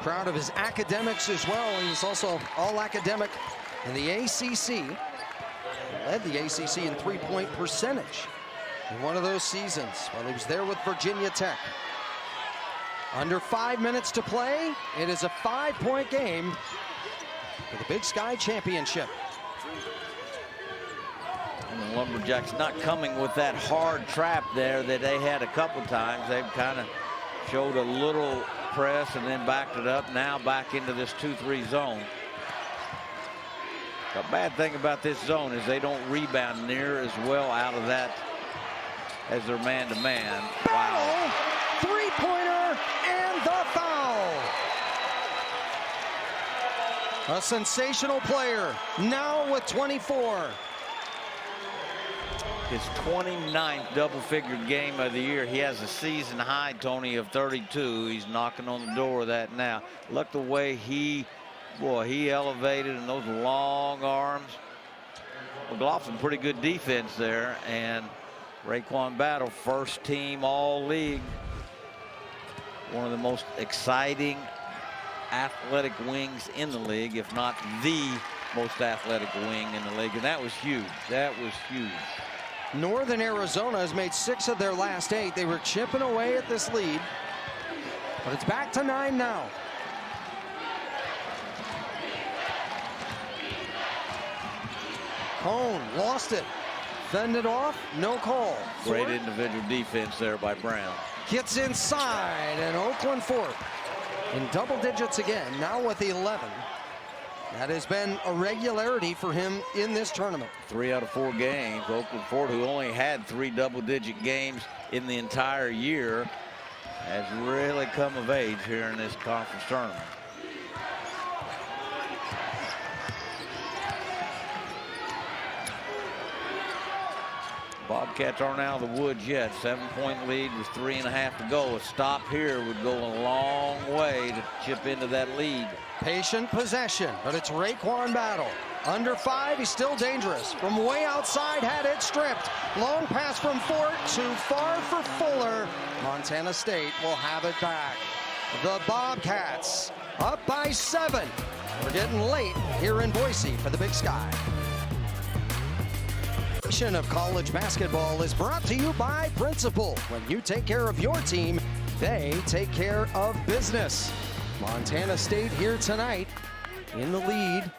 Proud of his academics as well. He's also all academic in the ACC. He led the ACC in 3-point percentage in one of those seasons while he was there with Virginia Tech. Under 5 minutes to play. It is a 5-point game for the Big Sky Championship. And the Lumberjacks not coming with that hard trap there that they had a couple times. They've kind of showed a little press and then backed it up. Now back into this 2-3 zone. The bad thing about this zone is they don't rebound near as well out of that as their man-to-man. Wow. Three-pointer and the foul. A sensational player now with 24. His 29th double-figure game of the year. He has a season high, Tony, of 32. He's knocking on the door of that now. Look the way he elevated in those long arms. McLaughlin, pretty good defense there. And Raekwon Battle, first team all-league. One of the most exciting athletic wings in the league, if not the most athletic wing in the league. And that was huge. That was huge. Northern Arizona has made 6 of their last 8. They were chipping away at this lead, but it's back to 9 now. Cone lost it. Fended off, no call. Great individual defense there by Brown. Gets inside, and Oakland Fort in double digits again, now with 11. That has been a regularity for him in this tournament. 3 out of 4 games. Oakland Ford, who only had 3 double-digit games in the entire year, has really come of age here in this conference tournament. Bobcats aren't out of the woods yet. 7-point lead with 3.5 to go. A stop here would go a long way to chip into that lead. Patient possession, but it's Raekwon Battle. Under 5, he's still dangerous. From way outside, had it stripped. Long pass from Fort, too far for Fuller. Montana State will have it back. The Bobcats up by 7. We're getting late here in Boise for the Big Sky. Of college basketball is brought to you by Principal. When you take care of your team, they take care of business. Montana State here tonight in the lead,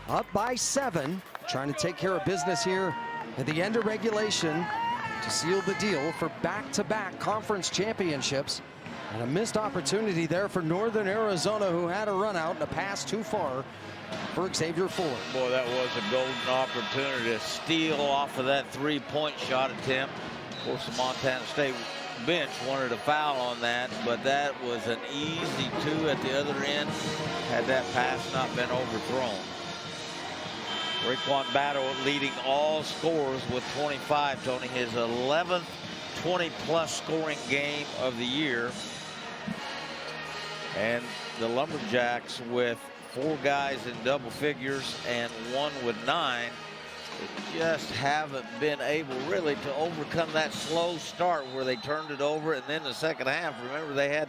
up by 7, trying to take care of business here at the end of regulation to seal the deal for back-to-back conference championships. And a missed opportunity there for Northern Arizona, who had a run out and a pass too far for Xavier Fuller. Boy, that was a golden opportunity to steal off of that 3-point shot attempt. Of course, the Montana State bench wanted a foul on that, but that was an easy 2 at the other end had that pass not been overthrown. Raekwon Battle leading all scorers with 25, Tony. His 11th 20-plus scoring game of the year. And the Lumberjacks with 4 guys in double figures and 1 with 9. They just haven't been able really to overcome that slow start where they turned it over, and then the second half, remember, they had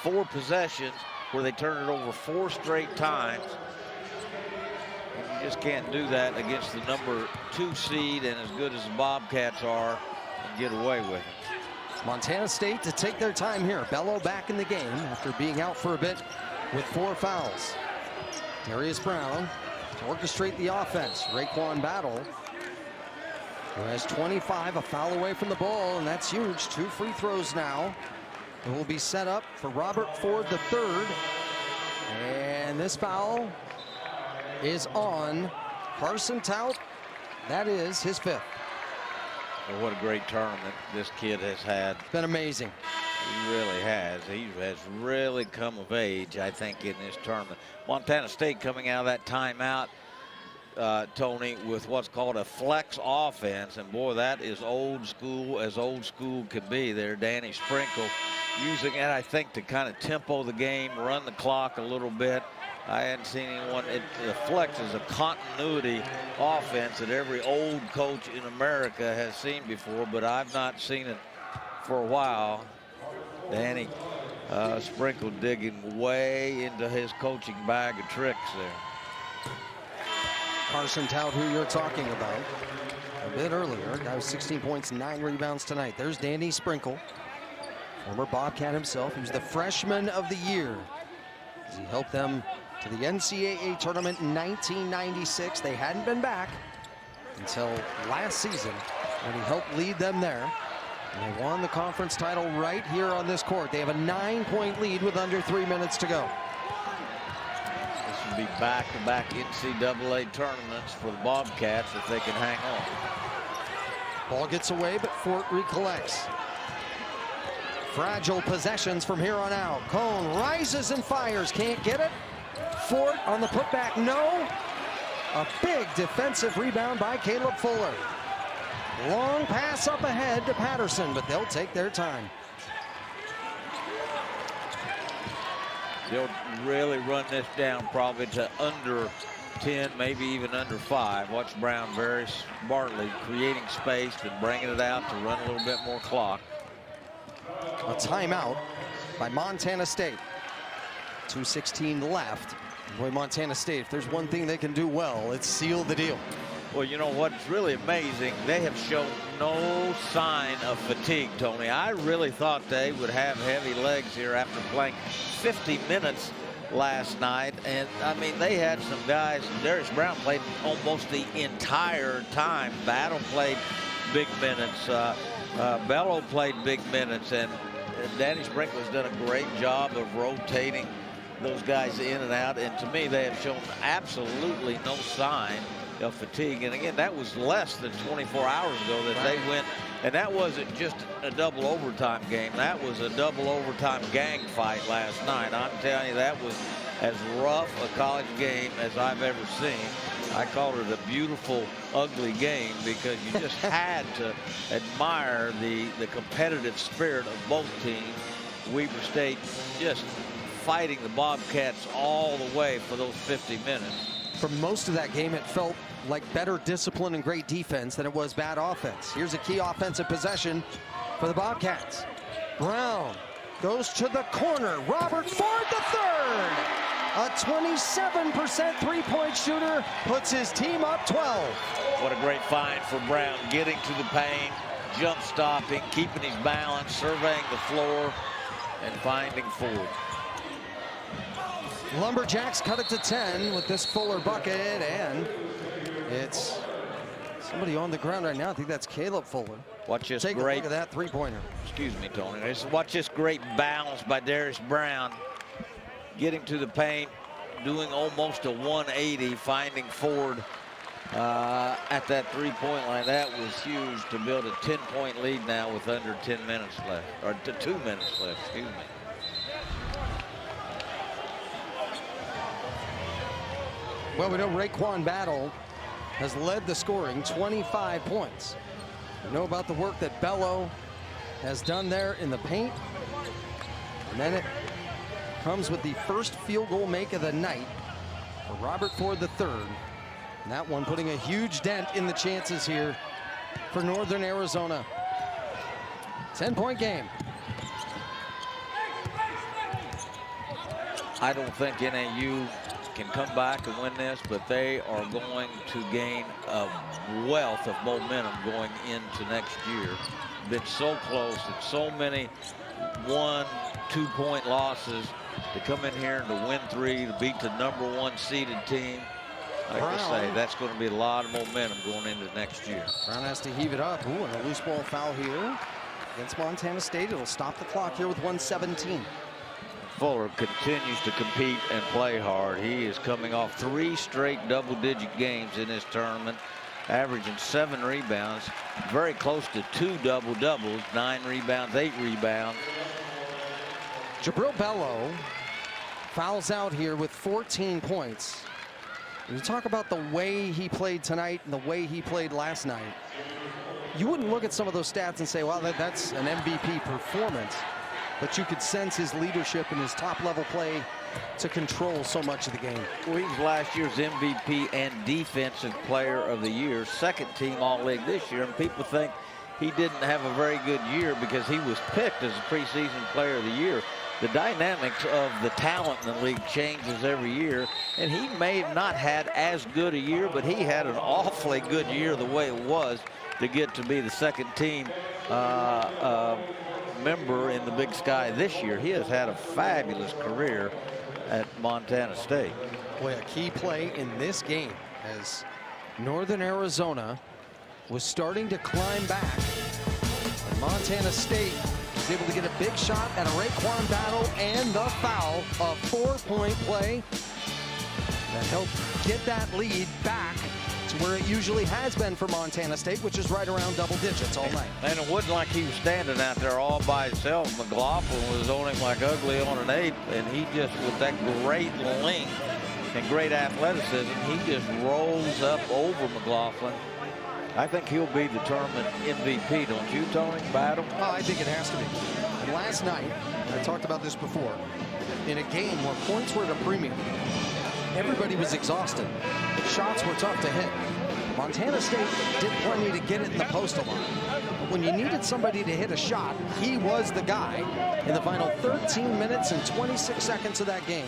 4 possessions where they turned it over 4 straight times. And you just can't do that against the number 2 seed and as good as the Bobcats are and get away with it. Montana State to take their time here. Bello back in the game after being out for a bit with 4 fouls. Darius Brown to orchestrate the offense. Raekwon Battle, who has 25, a foul away from the ball, and that's huge. 2 free throws now. It will be set up for Robert Ford III. And this foul is on Carson Tout. That is his 5th. Well, what a great tournament this kid has had. It's been amazing. He really has. He has really come of age, I think, in this tournament. Montana State coming out of that timeout, Tony, with what's called a flex offense. And, boy, that is old school as old school can be there. Danny Sprinkle using it, I think, to kind of tempo the game, run the clock a little bit. I hadn't seen anyone. The flex is a continuity offense that every old coach in America has seen before, but I've not seen it for a while. Danny Sprinkle digging way into his coaching bag of tricks there. Carson Tout, who you're talking about a bit earlier, guy with 16 points, 9 rebounds tonight. There's Danny Sprinkle, former Bobcat himself. He was the freshman of the year as he helped them to the NCAA tournament in 1996. They hadn't been back until last season when he helped lead them there. And they won the conference title right here on this court. They have a 9-point lead with under 3 minutes to go. This would be back-to-back NCAA tournaments for the Bobcats if they can hang on. Ball gets away, but Fort recollects. Fragile possessions from here on out. Cone rises and fires, can't get it. Fort on the putback, no. A big defensive rebound by Caleb Fuller. Long pass up ahead to Patterson, but they'll take their time. They'll really run this down probably to under 10, maybe even under 5. Watch Brown very smartly creating space and bringing it out to run a little bit more clock. A timeout by Montana State. 2:16 left. Boy, Montana State, if there's one thing they can do well, it's seal the deal. Well, you know what's really amazing? They have shown no sign of fatigue, Tony. I really thought they would have heavy legs here after playing 50 minutes last night. And, I mean, they had some guys. Darius Brown played almost the entire time. Battle played big minutes. Bello played big minutes. And Danny Sprinkle has done a great job of rotating those guys in and out. And to me, they have shown absolutely no sign of fatigue. And again, that was less than 24 hours ago that they went. And that wasn't just a double overtime game. That was a double overtime gang fight last night. I'm telling you, that was as rough a college game as I've ever seen. I called it a beautiful, ugly game because you just had to admire the competitive spirit of both teams. Weber State just fighting the Bobcats all the way for those 50 minutes. For most of that game, it felt like better discipline and great defense than it was bad offense. Here's a key offensive possession for the Bobcats. Brown goes to the corner. Robert Ford III, a 27% three-point shooter, puts his team up 12. What a great find for Brown, getting to the paint, jump stopping, keeping his balance, surveying the floor, and finding Ford. Lumberjacks cut it to 10 with this Fuller bucket, and it's somebody on the ground right now. I think that's Caleb Fuller. Watch this Take great, a look at that three-pointer. Excuse me, Tony. Watch this great balance by Darius Brown, getting to the paint, doing almost a 180, finding Ford at that three-point line. That was huge to build a 10-point lead now with under 10 minutes left, or 2 minutes left, excuse me. Well, we know Raekwon Battle has led the scoring, 25 points. We know about the work that Bello has done there in the paint. And then it comes with the first field goal make of the night for Robert Ford III. And that one putting a huge dent in the chances here for Northern Arizona. 10-point game. I don't think NAU can come back and win this, but they are going to gain a wealth of momentum going into next year. Been so close, and so many 1-2 point losses to come in here and to win 3, to beat the #1 seeded team. Like I say, that's going to be a lot of momentum going into next year. Brown has to heave it up. Ooh, and a loose ball foul here against Montana State. It'll stop the clock here with 1:17. Fuller continues to compete and play hard. He is coming off 3 straight double-digit games in this tournament, averaging 7 rebounds, very close to 2 double-doubles, 9 rebounds, 8 rebounds. Jabril Bello fouls out here with 14 points. When you talk about the way he played tonight and the way he played last night, you wouldn't look at some of those stats and say, well, that's an MVP performance. But you could sense his leadership and his top-level play to control so much of the game. Well, he was last year's MVP and Defensive Player of the Year, second team All-League this year, and people think he didn't have a very good year because he was picked as a preseason Player of the Year. The dynamics of the talent in the league changes every year, and he may have not had as good a year, but he had an awfully good year the way it was to get to be the second team member in the Big Sky this year. He has had a fabulous career at Montana State. Boy, a key play in this game as Northern Arizona was starting to climb back. And Montana State was able to get a big shot at a Raekwon Battle and the foul, a 4-point play that helped get that lead back to where it usually has been for Montana State, which is right around double digits all night. And it wasn't like he was standing out there all by himself. McLaughlin was on him like ugly on an 8, and he just, with that great length and great athleticism, he just rolls up over McLaughlin. I think he'll be the tournament MVP, don't you, Tony? Battle? Oh, I think it has to be. And last night, I talked about this before, in a game where points were at a premium, everybody was exhausted. Shots were tough to hit. Montana State did plenty to get it in the post a lot. But when you needed somebody to hit a shot, he was the guy. In the final 13 minutes and 26 seconds of that game,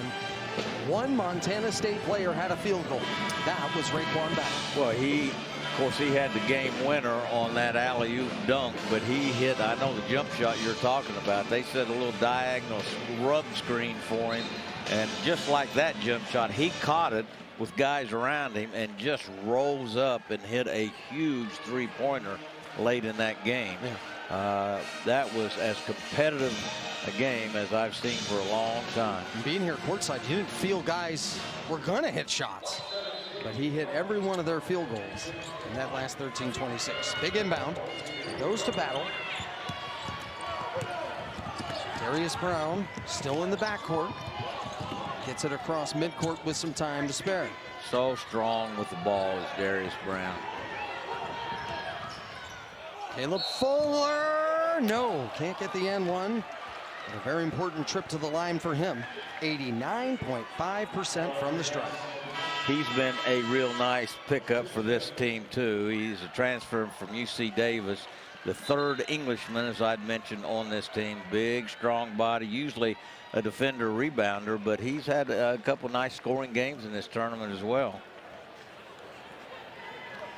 one Montana State player had a field goal. That was Raekwon Battle. Well, of course, he had the game winner on that alley-oop dunk, but he hit, I know the jump shot you're talking about. They set a little diagonal rub screen for him, and just like that jump shot, he caught it with guys around him and just rose up and hit a huge three-pointer late in that game. Yeah. That was as competitive a game as I've seen for a long time. And being here courtside, you didn't feel guys were going to hit shots. But he hit every one of their field goals in that last 13-26. Big inbound. It goes to Battle. Darius Brown still in the backcourt. Gets it across midcourt with some time to spare. So strong with the ball is Darius Brown. Caleb Fuller. No, can't get the end one. A very important trip to the line for him. 89.5% from the stripe. He's been a real nice pickup for this team, too. He's a transfer from UC Davis, the third Englishman, as I'd mentioned, on this team. Big, strong body, usually a defender rebounder, but he's had a couple nice scoring games in this tournament as well.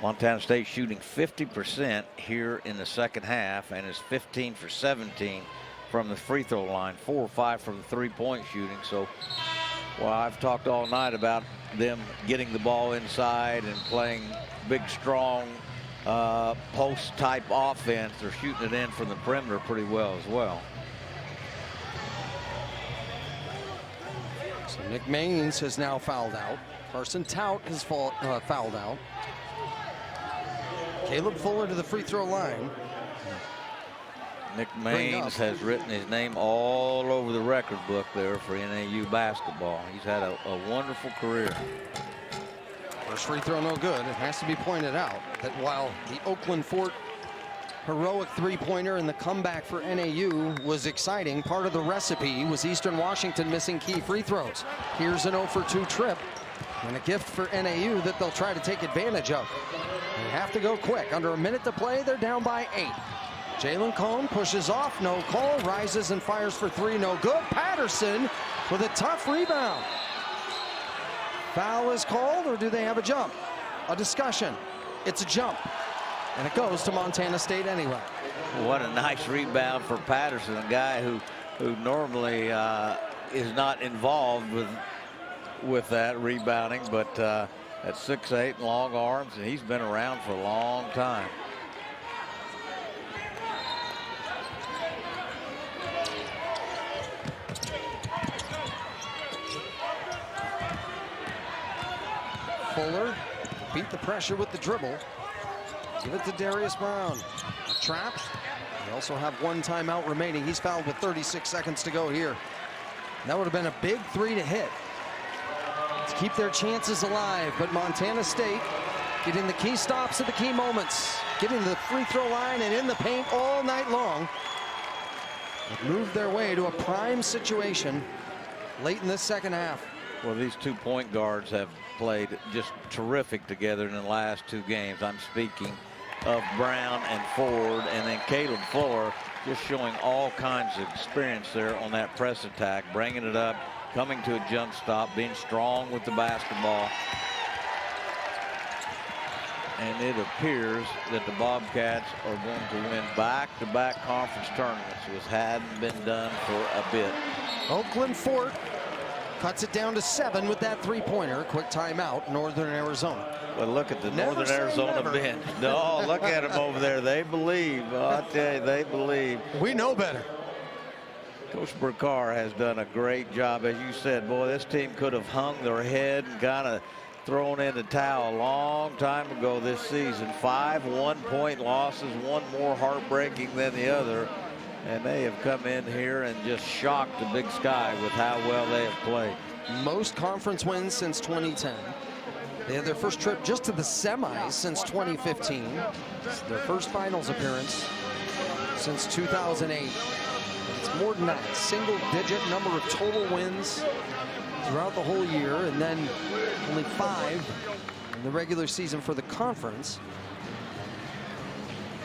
Montana State shooting 50% here in the second half and is 15 for 17 from the free throw line, 4 or 5 from the three-point shooting. So, well, I've talked all night about them getting the ball inside and playing big, strong post-type offense. They're shooting it in from the perimeter pretty well as well. So Nick Maines has now fouled out. Carson Tout has fouled out. Caleb Fuller to the free throw line. Nick Maines has written his name all over the record book there for NAU basketball. He's had a wonderful career. First free throw no good. It has to be pointed out that while the Oakland Fort heroic three-pointer and the comeback for NAU was exciting, part of the recipe was Eastern Washington missing key free throws. Here's an 0 for 2 trip and a gift for NAU that they'll try to take advantage of. They have to go quick. Under a minute to play, they're down by 8. Jalen Cone pushes off, no call, rises and fires for 3, no good. Patterson with a tough rebound. Foul is called, or do they have a jump? A discussion. It's a jump, and it goes to Montana State anyway. What a nice rebound for Patterson, a guy who normally is not involved with that rebounding, but at 6'8" and long arms, and he's been around for a long time. Fuller beat the pressure with the dribble. Give it to Darius Brown. Trapped. They also have 1 timeout remaining. He's fouled with 36 seconds to go here. That would have been a big 3 to hit to keep their chances alive, but Montana State getting the key stops at the key moments, getting to the free throw line and in the paint all night long. They've moved their way to a prime situation late in this second half. Well, these 2 point guards have played just terrific together in the last 2 games. I'm speaking of Brown and Ford, and then Caleb Fuller just showing all kinds of experience there on that press attack, bringing it up, coming to a jump stop, being strong with the basketball. And it appears that the Bobcats are going to win back-to-back conference tournaments, which hadn't been done for a bit. Oakland Fort cuts it down to 7 with that three-pointer. Quick timeout, Northern Arizona. Well, look at the Never Northern say Arizona never. bench. No, look at them over there. They believe. I tell you, they believe. We know better. Coach Burkar has done a great job. As you said, boy, this team could have hung their head and kind of thrown in the towel a long time ago this season. 5 one-point losses, one more heartbreaking than the other. And they have come in here and just shocked the Big Sky with how well they have played. Most conference wins since 2010. They had their first trip just to the semis since 2015. It's their first finals appearance since 2008. It's more than that, single-digit number of total wins throughout the whole year, and then only 5 in the regular season for the conference.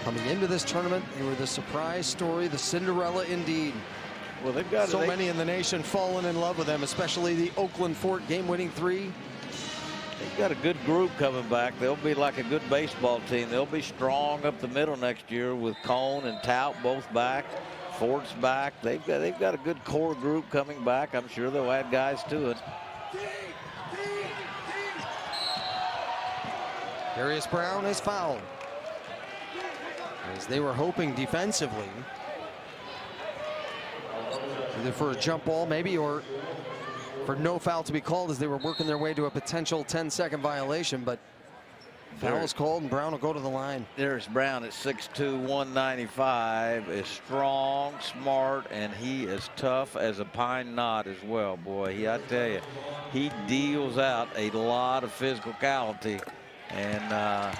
Coming into this tournament, they were the surprise story, the Cinderella indeed. Well, they've got so many in the nation fallen in love with them, especially the Oakland Fort game-winning 3. They've got a good group coming back. They'll be like a good baseball team. They'll be strong up the middle next year with Cone and Tout both back. Fort's back. They've got a good core group coming back. I'm sure they'll add guys to it. Darius Brown is fouled, as they were hoping defensively either for a jump ball maybe or for no foul to be called as they were working their way to a potential 10-second violation. But foul is called and Brown will go to the line. There's Brown at 6'2", 195, is strong, smart, and he is tough as a pine knot as well. Boy, I tell you, he deals out a lot of physicality, and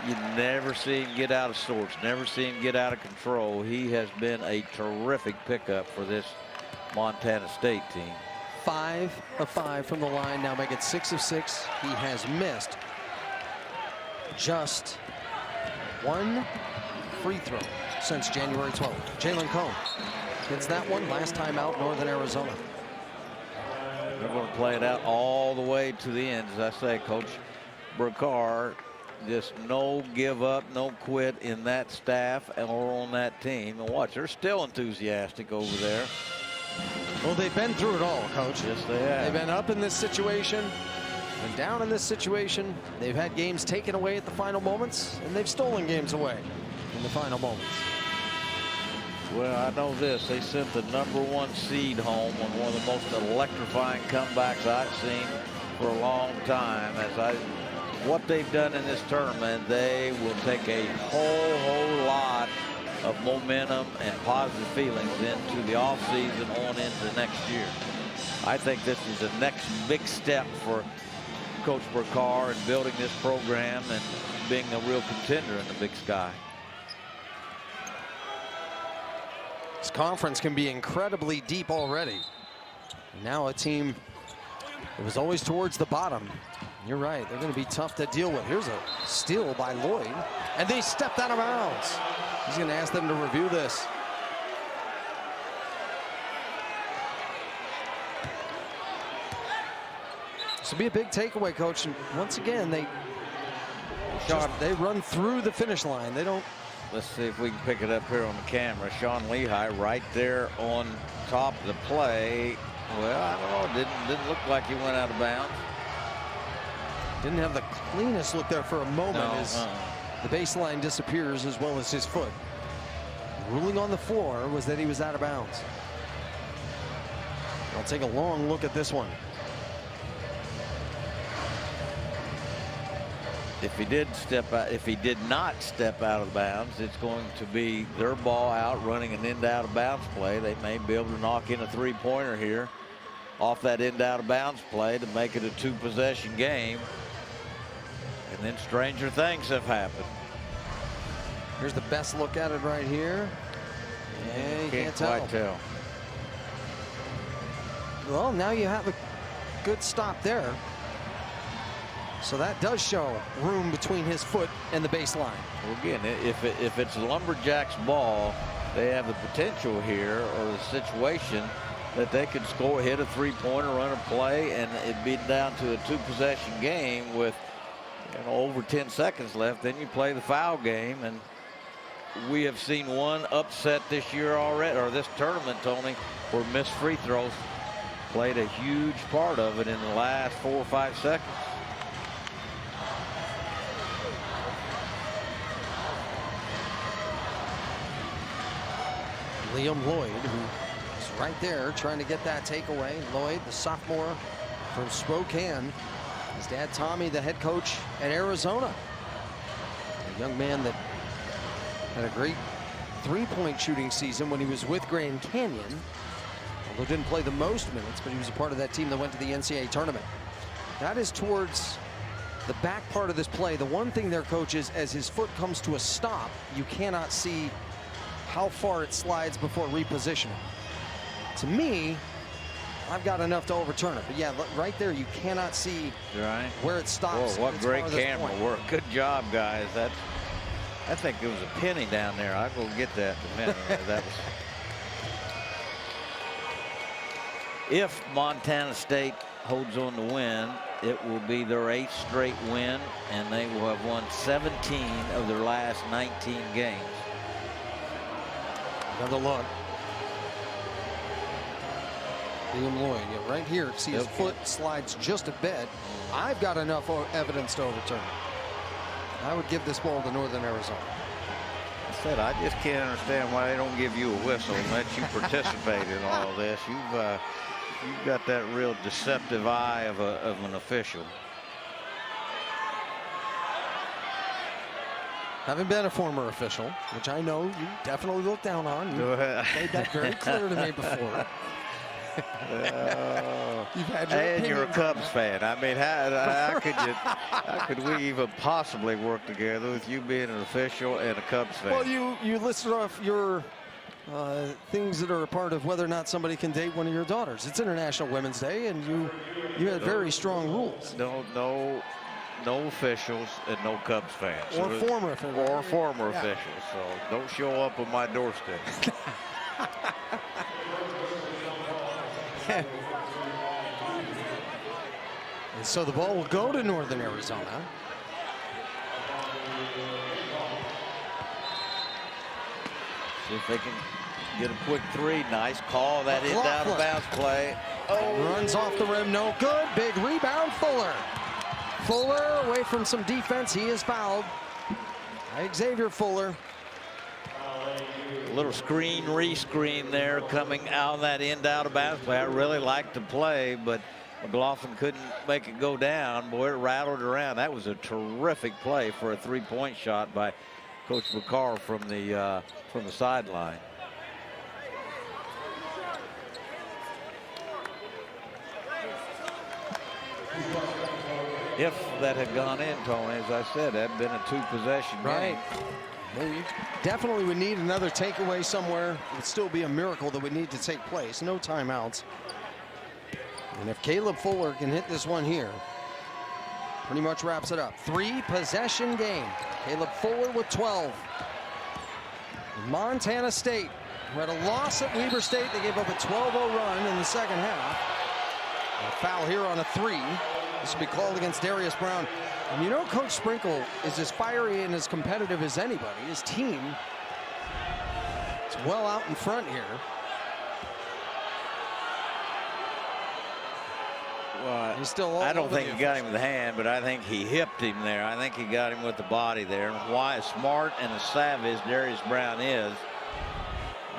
you never see him get out of sorts, never see him get out of control. He has been a terrific pickup for this Montana State team. 5 of 5 from the line, now make it 6 of 6. He has missed just one free throw since January 12th. Jalen Cone gets that one, last time out, Northern Arizona. They're going to play it out all the way to the end. As I say, Coach Burkar, just no give up, no quit in that staff or on that team. And watch, they're still enthusiastic over there. Well, they've been through it all, Coach. Yes, they have. They've been up in this situation and down in this situation. They've had games taken away at the final moments, and they've stolen games away in the final moments. Well, I know this. They sent the #1 seed home on one of the most electrifying comebacks I've seen for a long time. What they've done in this tournament, they will take a whole lot of momentum and positive feelings into the offseason on into next year. I think this is the next big step for Coach Burkar in building this program and being a real contender in the Big Sky. This conference can be incredibly deep already. Now a team that was always towards the bottom. You're right, they're going to be tough to deal with. Here's a steal by Lloyd, and they stepped out of bounds. He's going to ask them to review this. This will be a big takeaway, Coach. And once again, they run through the finish line. They don't. Let's see if we can pick it up here on the camera. Sean Lehigh right there on top of the play. Well, I don't know. Didn't look like he went out of bounds. Didn't have the cleanest look there for a moment as the baseline disappears as well as his foot. The ruling on the floor was that he was out of bounds. I'll take a long look at this one. If he did not step out of bounds, it's going to be their ball out running an end out of bounds play. They may be able to knock in a three-pointer here off that end out of bounds play to make it a 2-possession game. And then stranger things have happened. Here's the best look at it right here. Yeah, you can't quite tell. Well, now you have a good stop there. So that does show room between his foot and the baseline. Well, again, if it's a Lumberjacks ball, they have the potential here, or the situation that they could score, hit a three-pointer, run a play, and it'd be down to a 2-possession game with over 10 seconds left. Then you play the foul game, and we have seen one upset this year already, or this tournament, Tony, where missed free throws played a huge part of it in the last 4 or 5 seconds. Liam Lloyd, who is right there trying to get that takeaway. Lloyd, the sophomore from Spokane. His dad, Tommy, the head coach at Arizona. A young man that had a great three-point shooting season when he was with Grand Canyon. Although didn't play the most minutes, but he was a part of that team that went to the NCAA tournament. That is towards the back part of this play. The one thing there, coach, is as his foot comes to a stop, you cannot see how far it slides before repositioning. To me, I've got enough to overturn it. But yeah, right there, you cannot see where it stops. Whoa, what great camera work. Good job, guys. I think there was a penny down there. I'll go get that in a minute. That was. If Montana State holds on to win, it will be their 8th straight win, and they will have won 17 of their last 19 games. Another look. Liam Lloyd, yeah, right here, see his foot slides just a bit. I've got enough evidence to overturn it. I would give this ball to Northern Arizona. said, I just can't understand why they don't give you a whistle and let you participate in all this. You've got that real deceptive eye of an official. Having been a former official, which I know you definitely look down on. You made that very clear to me before. You've had your and you're a Cubs fan. I mean, how could we even possibly work together with you being an official and a Cubs fan? Well, you listed off your things that are a part of whether or not somebody can date one of your daughters. It's International Women's Day, and you had very strong rules. No officials and no Cubs fans. Or former officials. Or former officials. So don't show up on my doorstep. And so the ball will go to Northern Arizona. See if they can get a quick three. Nice call. That is out of bounds play. Oh. Runs off the rim. No good. Big rebound. Fuller away from some defense. He is fouled. Xavier Fuller. A little screen, re-screen there coming out of that end out of bounds play. I really liked the play, but McLaughlin couldn't make it go down. Boy, it rattled around. That was a terrific play for a three-point shot by Coach Bakar from the sideline. If that had gone in, Tony, as I said, that had been a two-possession game. Right. Well, you definitely would need another takeaway somewhere. It would still be a miracle that would need to take place. No timeouts. And if Caleb Fuller can hit this one here, pretty much wraps it up. Three-possession game. Caleb Fuller with 12. Montana State, who had a loss at Weber State. They gave up a 12-0 run in the second half. A foul here on a three. This will be called against Darius Brown. And you know Coach Sprinkle is as fiery and as competitive as anybody. His team is well out in front here. Well, he's still all I don't over think he got him with the hand, but I think he hipped him there. I think he got him with the body there. And why as smart and as savvy as Darius Brown is,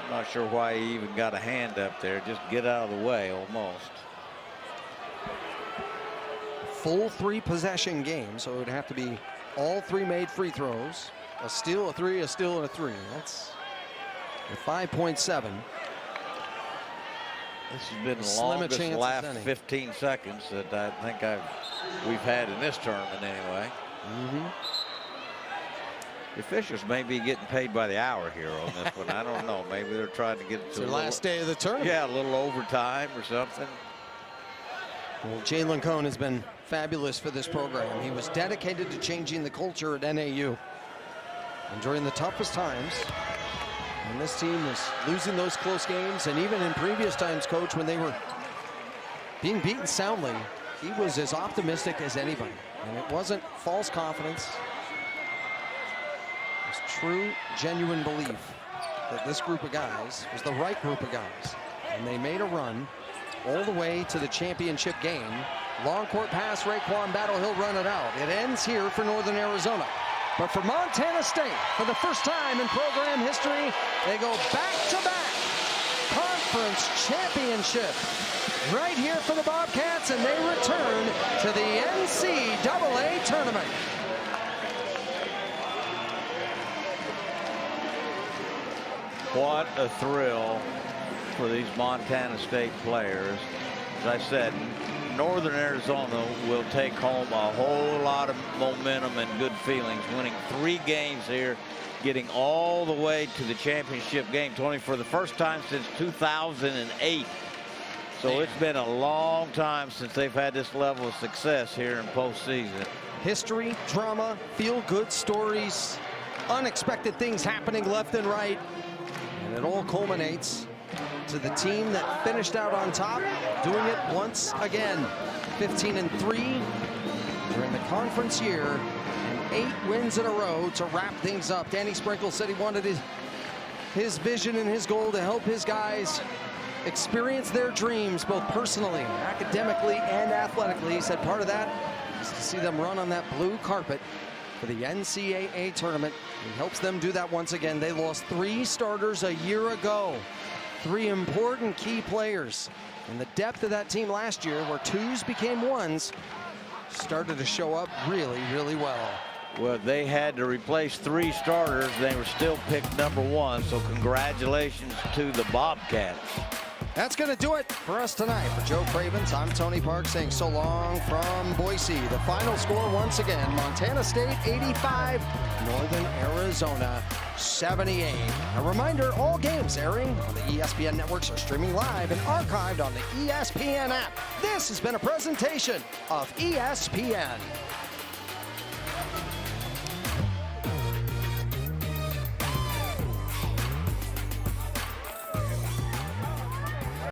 I'm not sure why he even got a hand up there. Just get out of the way almost. Full three-possession game, so it would have to be all three made free throws. A steal, a three, a steal, and a three. That's a 5.7. This has been the longest last 15 seconds that I think we've had in this tournament anyway. The officials may be getting paid by the hour here on this one. I don't know. Maybe they're trying to get it to the last day of the tournament. Yeah, a little overtime or something. Well, Jalen Cone has been fabulous for this program. He was dedicated to changing the culture at NAU. And during the toughest times, when this team was losing those close games, and even in previous times, Coach, when they were being beaten soundly, he was as optimistic as anybody. And it wasn't false confidence. It was true, genuine belief that this group of guys was the right group of guys. And they made a run all the way to the championship game. Long court pass, Raekwon Battle, he'll run it out. It ends here for Northern Arizona. But for Montana State, for the first time in program history, they go back-to-back conference championship right here for the Bobcats, and they return to the NCAA tournament. What a thrill for these Montana State players. As I said, Northern Arizona will take home a whole lot of momentum and good feelings, winning 3 games here, getting all the way to the championship game, Tony, for the first time since 2008. So it's been a long time since they've had this level of success here in postseason. History, drama, feel-good stories, unexpected things happening left and right, and it all culminates to the team that finished out on top, doing it once again. 15-3 during the conference year, and 8 wins in a row to wrap things up. Danny Sprinkle said he wanted his vision and his goal to help his guys experience their dreams, both personally, academically, and athletically. He said part of that is to see them run on that blue carpet for the NCAA tournament He helps them do that once again. They lost 3 starters a year ago. 3 important key players. And the depth of that team last year, where 2s became 1s, started to show up really, really well. Well, they had to replace 3 starters. They were still picked number 1, so congratulations to the Bobcats. That's going to do it for us tonight. For Joe Cravens, I'm Tony Park saying so long from Boise. The final score once again, Montana State 85, Northern Arizona 78. A reminder, all games airing on the ESPN networks are streaming live and archived on the ESPN app. This has been a presentation of ESPN.